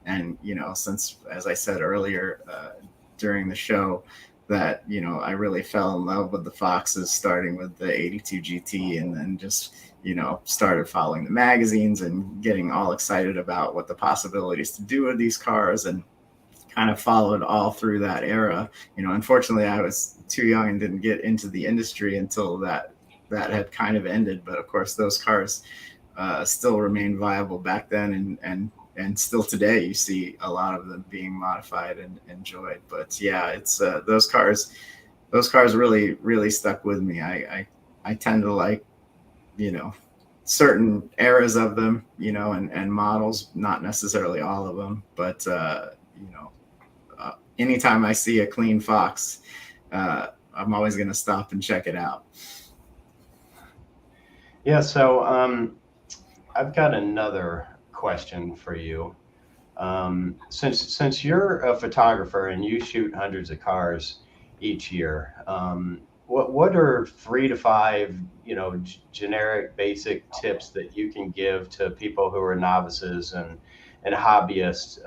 Speaker 4: And, since, as I said earlier during the show, that, I really fell in love with the Foxes, starting with the 82 GT, and then just, started following the magazines and getting all excited about what the possibilities to do with these cars, and kind of followed all through that era. Unfortunately, I was too young and didn't get into the industry until that had kind of ended. But of course, those cars still remain viable back then, and still today you see a lot of them being modified and enjoyed. But yeah, it's those cars really, really stuck with me. I tend to like, certain eras of them, and models, not necessarily all of them, but anytime I see a clean Fox, I'm always going to stop and check it out.
Speaker 2: Yeah. So I've got another question for you. Since you're a photographer and you shoot hundreds of cars each year, what are 3 to 5, generic basic tips that you can give to people who are novices and hobbyists,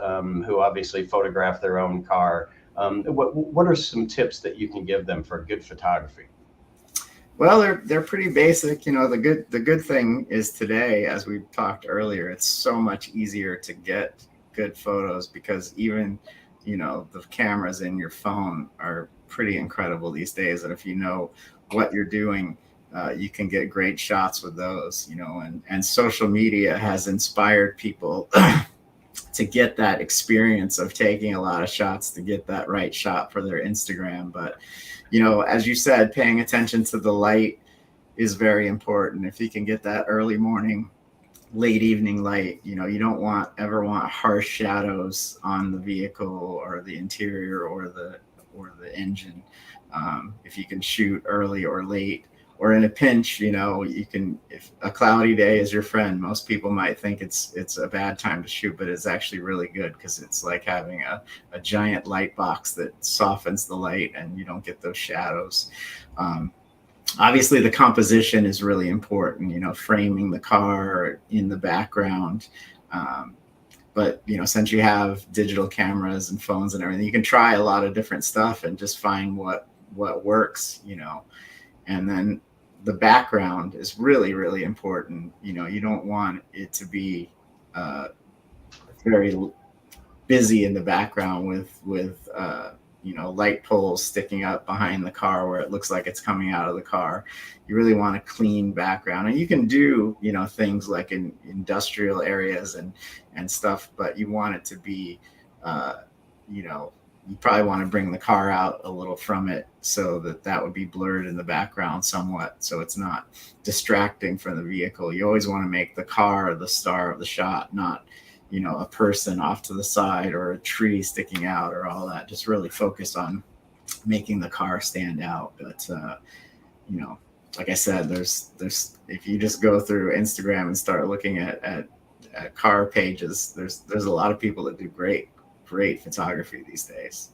Speaker 2: who obviously photograph their own car? What are some tips that you can give them for good photography?
Speaker 4: Well, they're pretty basic. The good thing is today, as we talked earlier, it's so much easier to get good photos because even, the cameras in your phone are pretty incredible these days. And if you know what you're doing, you can get great shots with those, and social media has inspired people to get that experience of taking a lot of shots to get that right shot for their Instagram. But, as you said, paying attention to the light is very important. If you can get that early morning, late evening light, you don't ever want harsh shadows on the vehicle or the interior or the engine. If you can shoot early or late or in a pinch, you can, if a cloudy day is your friend. Most people might think it's a bad time to shoot, but it's actually really good because it's like having a giant light box that softens the light and you don't get those shadows. Obviously the composition is really important, framing the car in the background. But, since you have digital cameras and phones and everything, you can try a lot of different stuff and just find what works, and then the background is really, really important. You don't want it to be very busy in the background with light poles sticking up behind the car where it looks like it's coming out of the car. You really want a clean background, and you can do, things like in industrial areas and stuff, but you want it to be, you probably want to bring the car out a little from it so that would be blurred in the background somewhat, so it's not distracting from the vehicle. You always want to make the car the star of the shot, not, a person off to the side or a tree sticking out or all that. Just really focus on making the car stand out. But, like I said, there's if you just go through Instagram and start looking at car pages, there's a lot of people that do great photography these days.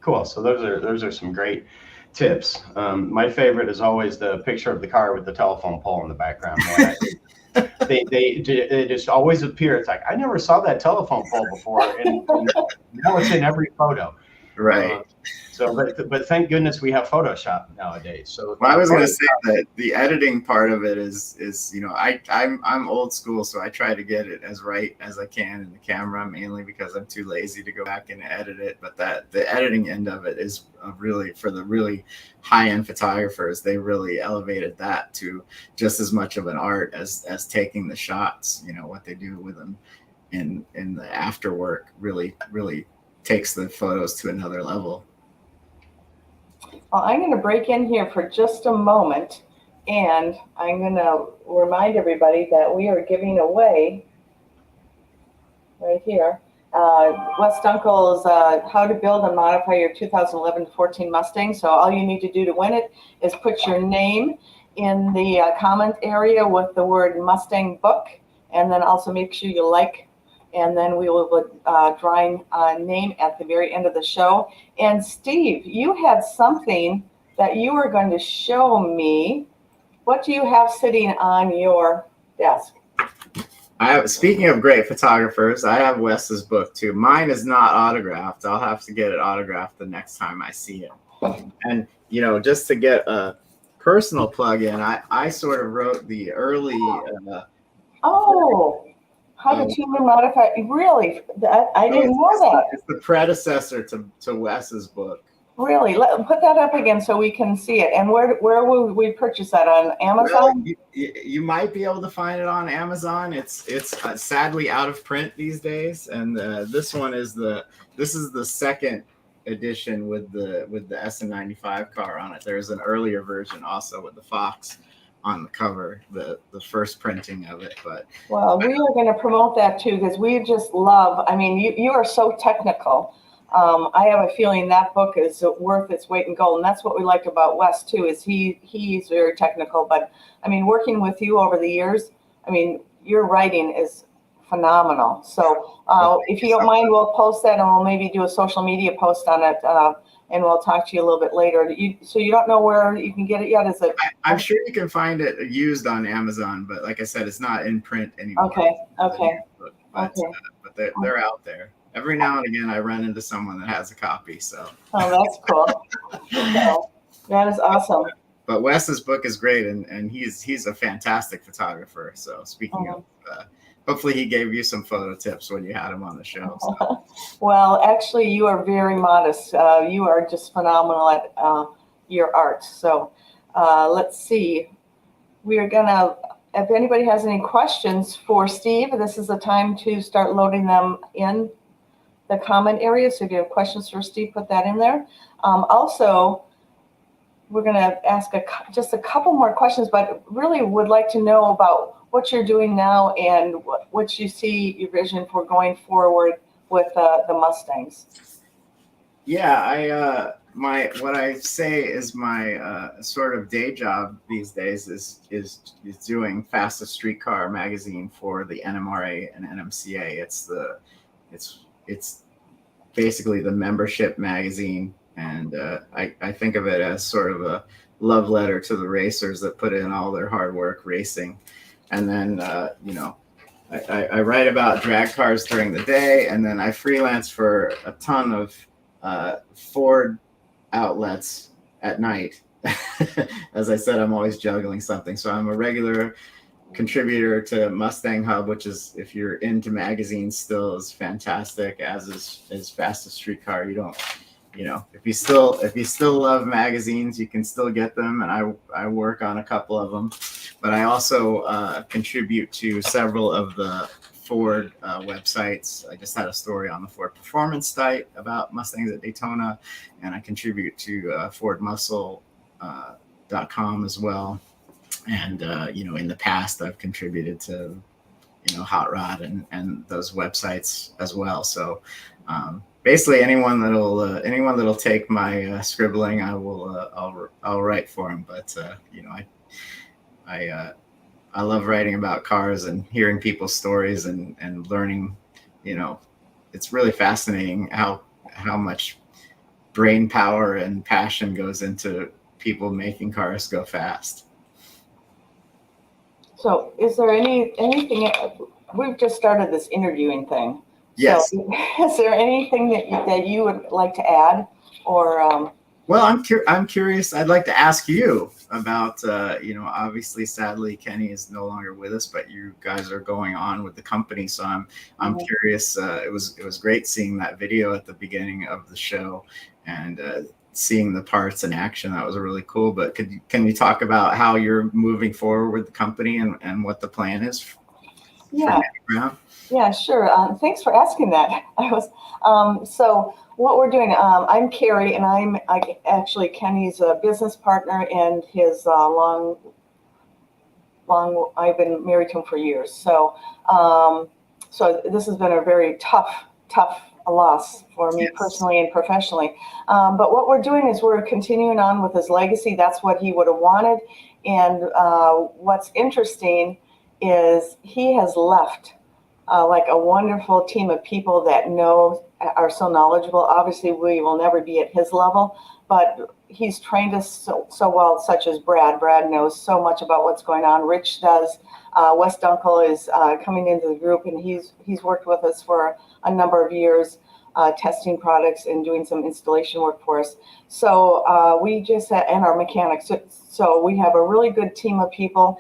Speaker 2: Cool. So those are some great tips. My favorite is always the picture of the car with the telephone pole in the background. Man, they just always appear. It's like, I never saw that telephone pole before, and now it's in every photo.
Speaker 4: Right.
Speaker 2: But thank goodness we have Photoshop nowadays. So
Speaker 4: I was going to say that the editing part of it is I'm old school, so I try to get it as right as I can in the camera, mainly because I'm too lazy to go back and edit it. But the editing end of it is really, for the really high-end photographers, they really elevated that to just as much of an art as taking the shots. What they do with them in the after work really takes the photos to another level.
Speaker 1: Well, I'm going to break in here for just a moment, and I'm going to remind everybody that we are giving away right here Wes Deunkel's How to Build and Modify Your 2011 14 Mustang. So all you need to do to win it is put your name in the comment area with the word Mustang book, and then also make sure you like, and then we will drawing a name at the very end of the show. And Steve, you had something that you were going to show me. What do you have sitting on your desk?
Speaker 4: Speaking of great photographers, I have Wes's book too. Mine is not autographed. I'll have to get it autographed the next time I see it. And, just to get a personal plug in, I sort of wrote the early...
Speaker 1: How to tune and modify. Really? I didn't know that.
Speaker 4: It's the predecessor to Wes's book.
Speaker 1: Really? Put that up again so we can see it. And where will we purchase that? On Amazon?
Speaker 4: Well, you might be able to find it on Amazon. It's sadly out of print these days. And this is the second edition with the S195 car on it. There's an earlier version also with the Fox on the cover, the first printing of it. But
Speaker 1: well, we are going to promote that too, because we just love, you are so technical. I have a feeling that book is worth its weight in gold, and that's what we like about Wes too, is he's very technical. But working with you over the years, I mean, your writing is phenomenal. So if you don't mind, we'll post that, and we'll maybe do a social media post on it, and we'll talk to you a little bit later. So you don't know where you can get it yet? Is it?
Speaker 4: I'm sure you can find it used on Amazon, but like I said, it's not in print anymore.
Speaker 1: Okay. Okay.
Speaker 4: But they're out there. Every now and again, I run into someone that has a copy. So.
Speaker 1: Oh, that's cool. So, that is awesome.
Speaker 4: But Wes's book is great, and he's a fantastic photographer. So speaking of, hopefully he gave you some photo tips when you had him on the show. So.
Speaker 1: Well, actually, you are very modest. You are just phenomenal at your art. So let's see. We are gonna. If anybody has any questions for Steve, this is the time to start loading them in the comment area. So if you have questions for Steve, put that in there. Also, we're going to ask just a couple more questions, but really would like to know about what you're doing now and what you see your vision for going forward with the Mustangs.
Speaker 4: Yeah, what I say is my sort of day job these days is doing Fastest Streetcar magazine for the NMRA and NMCA. It's basically the membership magazine, and I think of it as sort of a love letter to the racers that put in all their hard work racing. And then I write about drag cars during the day, and then I freelance for a ton of Ford outlets at night. As I said, I'm always juggling something. So I'm a regular contributor to Mustang Hub, which is, if you're into magazines still, is fantastic, as is Fastest Streetcar. If you still love magazines, you can still get them, and I work on a couple of them. But I also contribute to several of the Ford websites. I just had a story on the Ford Performance site about Mustangs at Daytona, and I contribute to FordMuscle.com as well. And in the past, I've contributed to Hot Rod and those websites as well. So basically, anyone that'll take my scribbling, I'll write for them. But I love writing about cars and hearing people's stories and learning. It's really fascinating how much brain power and passion goes into people making cars go fast.
Speaker 1: So is there anything, we've just started this interviewing thing.
Speaker 4: Yes.
Speaker 1: So is there anything that you would like to add, or?
Speaker 4: Well, I'm curious. I'd like to ask you about, obviously, sadly, Kenny is no longer with us, but you guys are going on with the company. So I'm curious. It was great seeing that video at the beginning of the show, and seeing the parts in action. That was really cool. But can you talk about how you're moving forward with the company and what the plan is?
Speaker 1: Yeah, sure. Thanks for asking that. So what we're doing, I'm Cari, and I'm actually Kenny's business partner, and his I've been married to him for years. So so this has been a very tough loss for me personally and professionally. But what we're doing is we're continuing on with his legacy. That's what he would have wanted. And what's interesting is he has left like a wonderful team of people that are so knowledgeable. Obviously, we will never be at his level, but he's trained us so well, such as Brad. Brad knows so much about what's going on. Rich does. Wes Deunkel is coming into the group, and he's worked with us for a number of years, testing products and doing some installation work for us. So we just and our mechanics. So we have a really good team of people.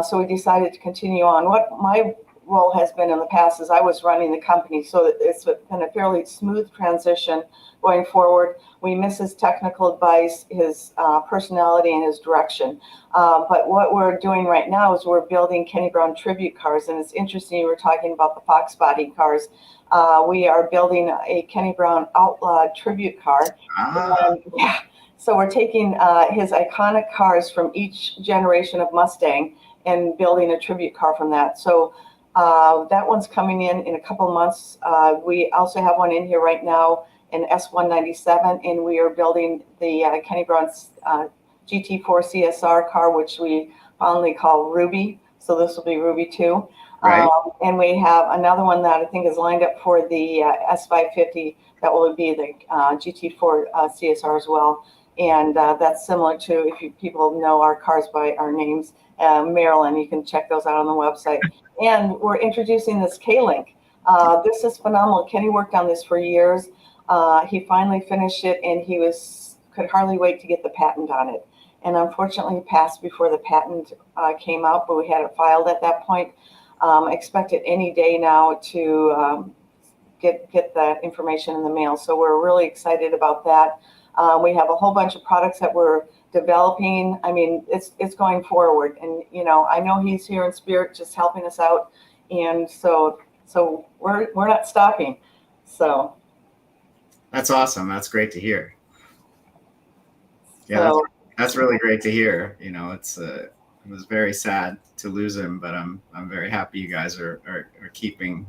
Speaker 1: So we decided to continue on. What my role has been in the past is I was running the company, so it's been a fairly smooth transition going forward. We miss his technical advice, his personality, and his direction. But what we're doing right now is we're building Kenny Brown tribute cars, and it's interesting you were talking about the Fox body cars. We are building a Kenny Brown Outlaw tribute car. So we're taking his iconic cars from each generation of Mustang and building a tribute car from that. So that one's coming in a couple months. We also have one in here right now, an S197, and we are building the Kenny Brown GT4 CSR car, which we fondly call Ruby. So this will be Ruby 2.
Speaker 4: Right.
Speaker 1: And we have another one that I think is lined up for the S550. That will be the GT4 CSR as well. And that's similar to, if you people know our cars by our names, Maryland, you can check those out on the website. And we're introducing this K-Link. This is phenomenal. Kenny worked on this for years. He finally finished it, and he could hardly wait to get the patent on it. And unfortunately, he passed before the patent came out, but we had it filed at that point. Expect it any day now to get that information in the mail. So we're really excited about that. We have a whole bunch of products that we're developing. I mean, it's going forward, and I know he's here in spirit, just helping us out, and so we're not stopping. So
Speaker 4: that's awesome. That's great to hear. Yeah,
Speaker 1: so,
Speaker 4: that's really great to hear. It was very sad to lose him, but I'm very happy you guys are keeping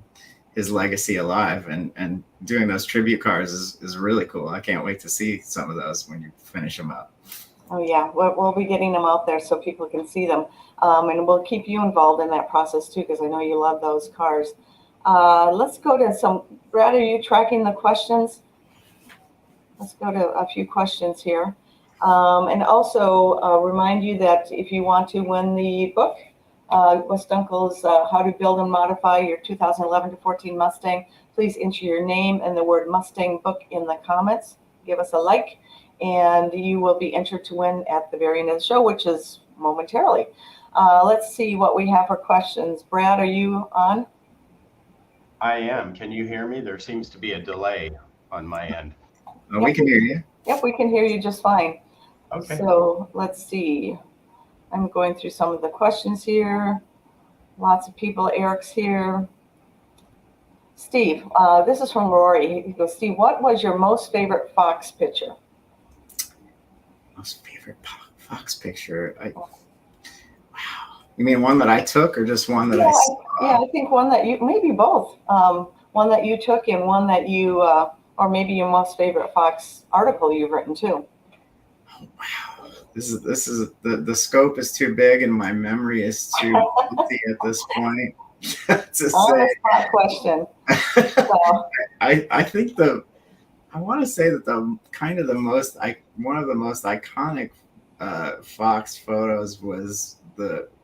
Speaker 4: his legacy alive, and doing those tribute cars is really cool. I can't wait to see some of those when you finish them up.
Speaker 1: Oh yeah, we'll be getting them out there so people can see them, and we'll keep you involved in that process too, because I know you love those cars. Let's go to some. Brad, are you tracking the questions? Let's go to a few questions here. And also remind you that if you want to win the book, Wes Deunkel's How to Build and Modify Your 2011 to 14 Mustang, please enter your name and the word Mustang book in the comments. Give us a like, and you will be entered to win at the very end of the show, which is momentarily. Let's see what we have for questions. Brad, are you on?
Speaker 2: I am. Can you hear me? There seems to be a delay on my end.
Speaker 4: Oh, we can hear you.
Speaker 1: Yep, we can hear you just fine.
Speaker 2: Okay.
Speaker 1: So let's see. I'm going through some of the questions here. Lots of people. Eric's here. Steve, this is from Rory. He goes, Steve, what was your most favorite Fox picture?
Speaker 4: Most favorite Fox picture? Wow. You mean one that I took, or just one that I saw?
Speaker 1: Yeah, I think one that you, maybe both. One that you took, and one that you, or maybe your most favorite Fox article you've written too.
Speaker 4: Oh, wow. This is the scope is too big and my memory is too empty at this point to say.
Speaker 1: Question. So.
Speaker 4: I think I want to say that one of the most iconic Fox photos was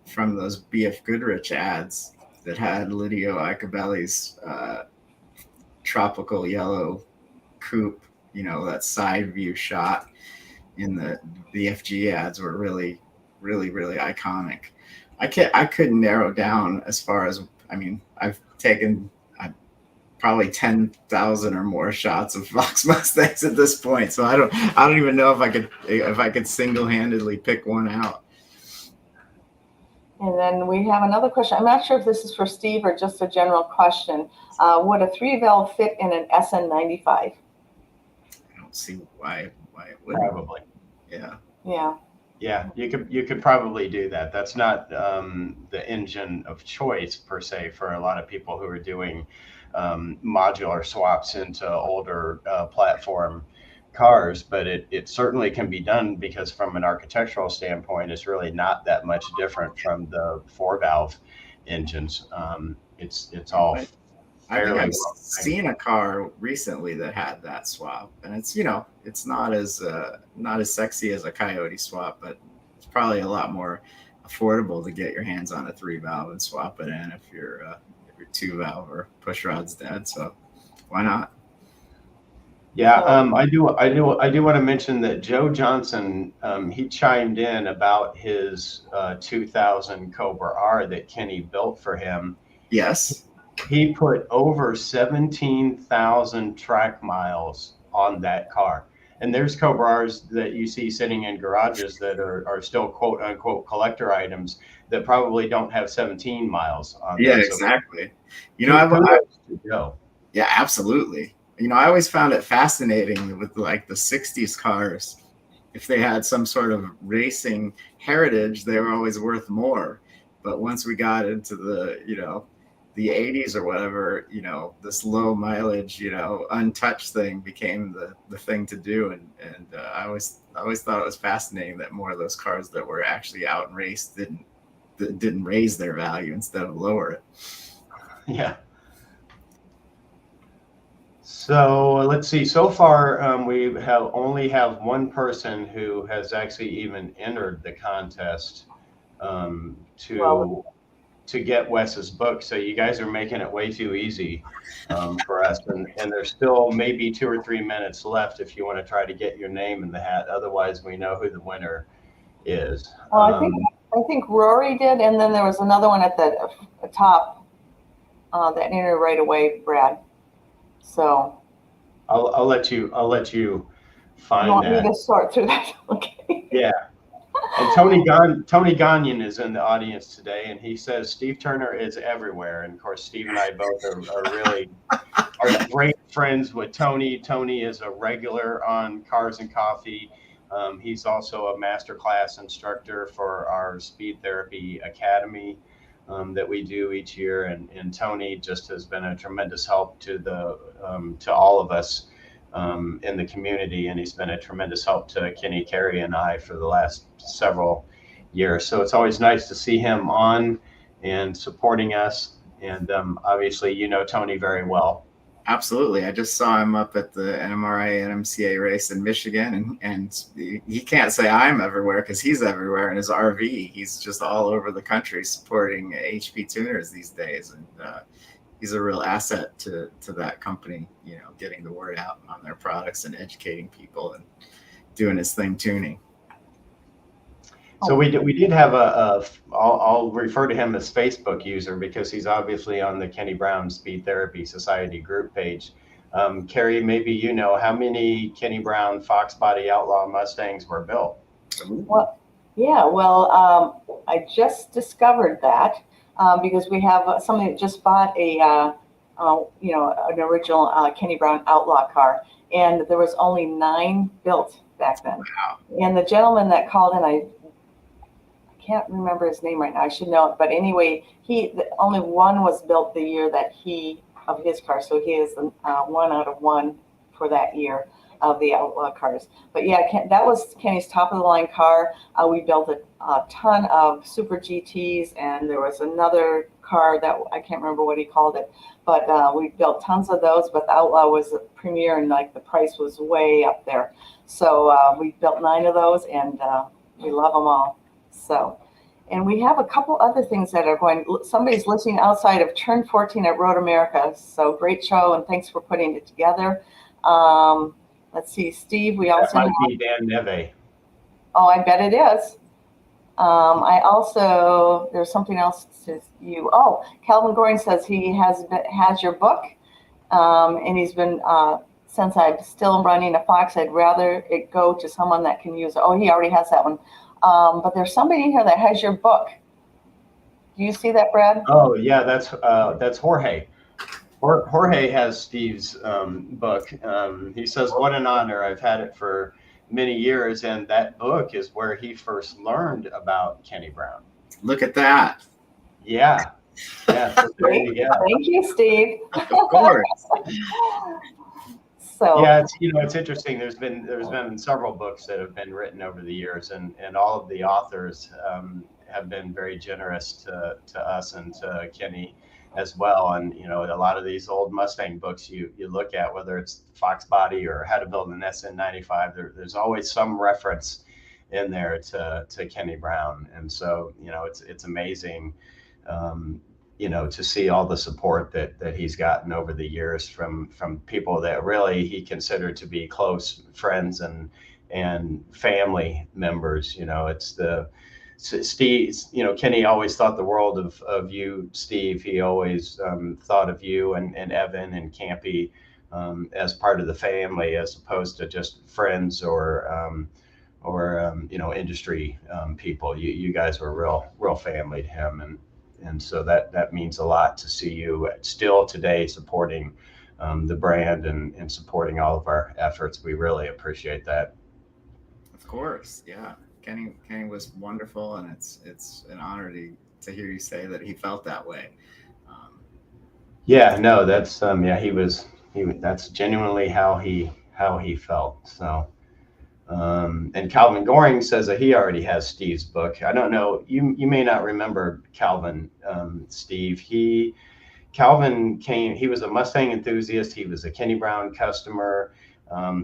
Speaker 4: from those BF Goodrich ads that had Lydio Icabelli's tropical yellow coupe, that side view shot in the BFG ads were really, really, really iconic. I couldn't narrow down as far as, I've taken probably 10,000 or more shots of Fox Mustangs at this point. So I don't even know if I could single-handedly pick one out.
Speaker 1: And then we have another question. I'm not sure if this is for Steve or just a general question. Would a 3-valve fit in an SN95?
Speaker 4: I don't see why it wouldn't.
Speaker 2: Probably.
Speaker 4: Yeah.
Speaker 1: Yeah.
Speaker 2: Yeah, you could probably do that. That's not the engine of choice per se for a lot of people who are doing modular swaps into older platform cars, but it certainly can be done, because from an architectural standpoint, it's really not that much different from the 4-valve engines. It's all
Speaker 4: I think I've seen a car recently that had that swap, and it's not as sexy as a Coyote swap, but it's probably a lot more affordable to get your hands on a 3-valve and swap it in if your 2-valve or push rod's dead. So why not?
Speaker 2: Yeah, I do want to mention that Joe Johnson, he chimed in about his 2000 Cobra R that Kenny built for him.
Speaker 4: Yes.
Speaker 2: He put over 17,000 track miles on that car. And there's Cobra Rs that you see sitting in garages that are still quote unquote collector items that probably don't have 17 miles on them.
Speaker 4: Yeah, exactly. Yeah, absolutely. I always found it fascinating with like the 60s cars. If they had some sort of racing heritage, they were always worth more. But once we got into the 80s or whatever, this low mileage, untouched thing became the thing to do. And I always thought it was fascinating that more of those cars that were actually out and raced didn't raise their value instead of lower it.
Speaker 2: Yeah. So let's see. So far, we only have one person who has actually even entered the contest to get Wes's book. So you guys are making it way too easy for us. And there's still maybe 2 or 3 minutes left if you want to try to get your name in the hat. Otherwise, we know who the winner is.
Speaker 1: Well, I think Rory did, and then there was another one at the top that entered right away, Brad. So
Speaker 2: I'll let you find
Speaker 1: you want
Speaker 2: that.
Speaker 1: me to sort through that? Okay.
Speaker 2: Yeah. And Tony Gagnon is in the audience today, and he says Steve Turner is everywhere. And of course, Steve and I both are great friends with Tony. Tony is a regular on Cars and Coffee. He's also a masterclass instructor for our Speed Therapy Academy that we do each year. And Tony just has been a tremendous help to all of us in the community, and he's been a tremendous help to Kenny, Cari, and I for the last several years. So it's always nice to see him on and supporting us. And obviously, you know Tony very well.
Speaker 4: Absolutely. I just saw him up at the NMRA and MCA race in Michigan, and he can't say I'm everywhere because he's everywhere in his RV. He's just all over the country supporting HP tuners these days. And he's a real asset to that company, you know, getting the word out on their products and educating people and doing his thing tuning.
Speaker 2: So we did have I'll refer to him as Facebook user because he's obviously on the Kenny Brown Speed Therapy Society group page. Cari, maybe you know how many Kenny Brown Fox Body Outlaw Mustangs were built?
Speaker 1: Well, yeah. I just discovered that because we have somebody that just bought an original Kenny Brown Outlaw car, and there was only 9 built back then.
Speaker 4: Wow.
Speaker 1: And the gentleman that called in, I can't remember his name right now. I should know it, but anyway, only one was built the year that of his car, so he is 1 out of 1 for that year of the Outlaw cars. But yeah, that was Kenny's top of the line car. We built a ton of Super GTs, and there was another car that I can't remember what he called it, but we built tons of those. But the Outlaw was the premier, and like the price was way up there. So we built 9 of those, and we love them all. So, and we have a couple other things that are going. Somebody's listening outside of Turn 14 at Road America. So great show, and thanks for putting it together. Let's see, Steve. We also
Speaker 2: might be Dan Neve.
Speaker 1: Oh, I bet it is. There's something else to you. Oh, Calvin Goring says he has your book, and he's been since I'm still running a Fox, I'd rather it go to someone that can use it. Oh, he already has that one. But there's somebody in here that has your book. Do you see that, Brad?
Speaker 2: Oh yeah, that's Jorge. Jorge has Steve's book. He says, "What an honor! I've had it for many years, and that book is where he first learned about Kenny Brown."
Speaker 4: Look at that.
Speaker 2: Yeah. So
Speaker 1: Thank you, Steve.
Speaker 4: Of course.
Speaker 1: So
Speaker 2: yeah, it's interesting. There's been several books that have been written over the years, and all of the authors have been very generous to us and to Kenny as well. And a lot of these old Mustang books you look at, whether it's Fox Body or How to Build an SN95, there's always some reference in there to Kenny Brown. And so it's amazing. To see all the support that he's gotten over the years from people that really he considered to be close friends and family members. Steve, Kenny always thought the world of you, Steve. He always thought of you and Evan and Campy as part of the family, as opposed to just friends or industry people. You guys were real family to him, and so that means a lot to see you still today supporting the brand and supporting all of our efforts. We really appreciate that.
Speaker 4: Of course, yeah. Kenny was wonderful, and it's an honor to hear you say that he felt that way.
Speaker 2: That's he was that's genuinely how he felt. So And Calvin Goring says that he already has Steve's book. I don't know. You may not remember Calvin, Steve. Calvin came. He was a Mustang enthusiast. He was a Kenny Brown customer.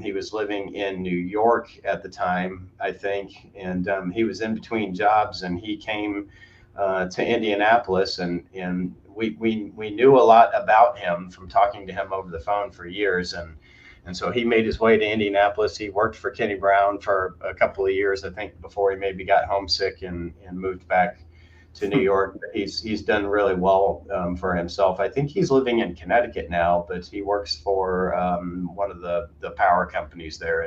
Speaker 2: He was living in New York at the time, I think, and he was in between jobs, and he came to Indianapolis, and we knew a lot about him from talking to him over the phone for years, and so he made his way to Indianapolis. He worked for Kenny Brown for a couple of years, I think, before he maybe got homesick and moved back to New York. But he's done really well for himself. I think he's living in Connecticut now, but he works for one of the power companies there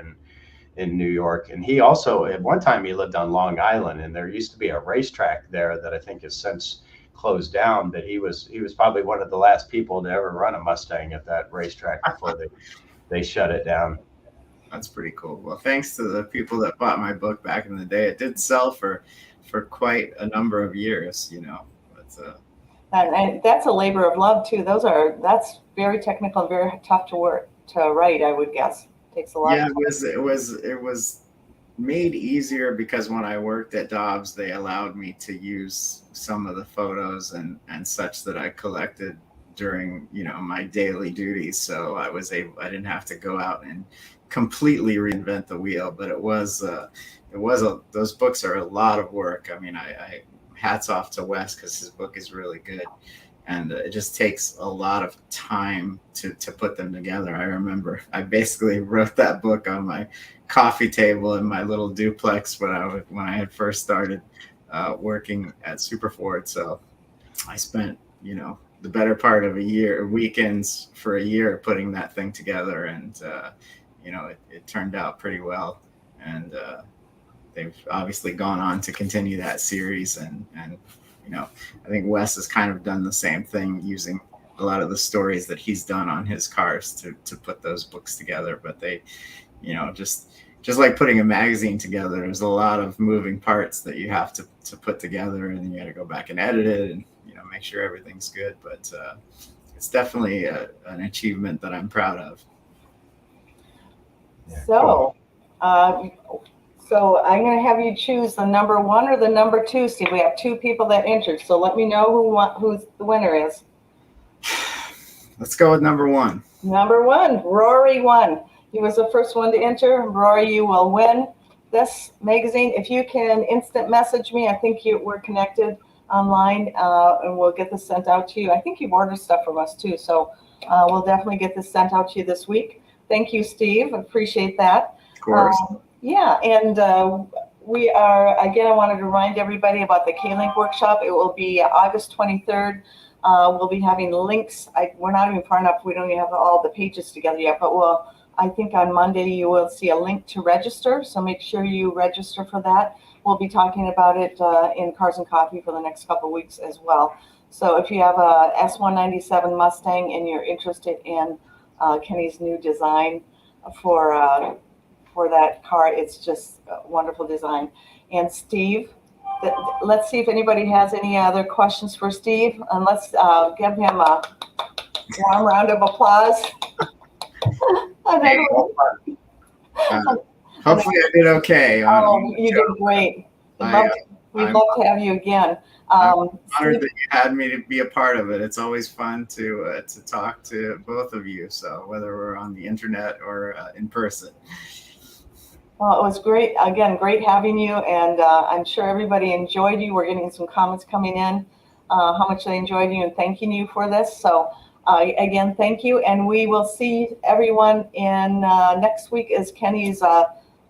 Speaker 2: in New York. And he also, at one time, he lived on Long Island, and there used to be a racetrack there that I think has since closed down. But he was probably one of the last people to ever run a Mustang at that racetrack before they shut it down.
Speaker 4: That's pretty cool. Well, thanks to the people that bought my book back in the day. It did sell for quite a number of years, you know. But,
Speaker 1: and that's a labor of love too. That's very technical and very tough to write, I would guess. It takes a lot.
Speaker 4: Yeah,
Speaker 1: of time.
Speaker 4: it was made easier because when I worked at Dobbs, they allowed me to use some of the photos and such that I collected during, you know, my daily duties. So I didn't have to go out and completely reinvent the wheel, but those books are a lot of work. I mean, I hats off to Wes, because his book is really good, and it just takes a lot of time to put them together. I remember I basically wrote that book on my coffee table in my little duplex when I had first started working at Superford. So I spent, you know, the better part of a year, weekends for a year, putting that thing together, and you know, it turned out pretty well. And they've obviously gone on to continue that series, and you know, I think Wes has kind of done the same thing, using a lot of the stories that he's done on his cars to put those books together. But they, you know, just like putting a magazine together, there's a lot of moving parts that you have to put together, and you got to go back and edit it, and, you know, make sure everything's good. But it's definitely an achievement that I'm proud of.
Speaker 2: Yeah,
Speaker 1: So, so I'm going to have you choose the number 1 or the number 2, Steve. We have 2 people that entered, so let me know who the winner is.
Speaker 4: Let's go with number 1.
Speaker 1: Number 1, Rory won. He was the first one to enter. Rory, you will win this magazine. If you can instant message me, I think we're connected online, and we'll get this sent out to you. I think you've ordered stuff from us too, so we'll definitely get this sent out to you this week. Thank you, Steve. Appreciate that.
Speaker 4: Of course.
Speaker 1: Yeah, and we are, again, I wanted to remind everybody about the K-Link workshop. It will be August 23rd. We'll be having links. We're not even far enough. We don't even have all the pages together yet, but I think on Monday you will see a link to register, so make sure you register for that. We'll be talking about it in Cars and Coffee for the next couple of weeks as well. So if you have a S197 Mustang and you're interested in Kenny's new design for that car, it's just a wonderful design. And Steve, let's see if anybody has any other questions for Steve, and let's give him a warm round of applause.
Speaker 4: Hopefully I did okay.
Speaker 1: You did great. We'd love to have you again.
Speaker 4: I'm honored that you had me to be a part of it. It's always fun to talk to both of you, so whether we're on the internet or in person.
Speaker 1: Well, it was great. Again, great having you, and I'm sure everybody enjoyed you. We're getting some comments coming in, how much they enjoyed you and thanking you for this. So again, thank you, and we will see everyone in next week is Kenny's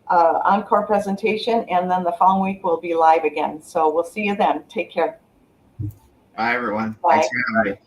Speaker 1: encore presentation, and then the following week we'll be live again. So we'll see you then. Take care.
Speaker 4: Bye, everyone.
Speaker 1: Bye.
Speaker 4: Thanks for having me.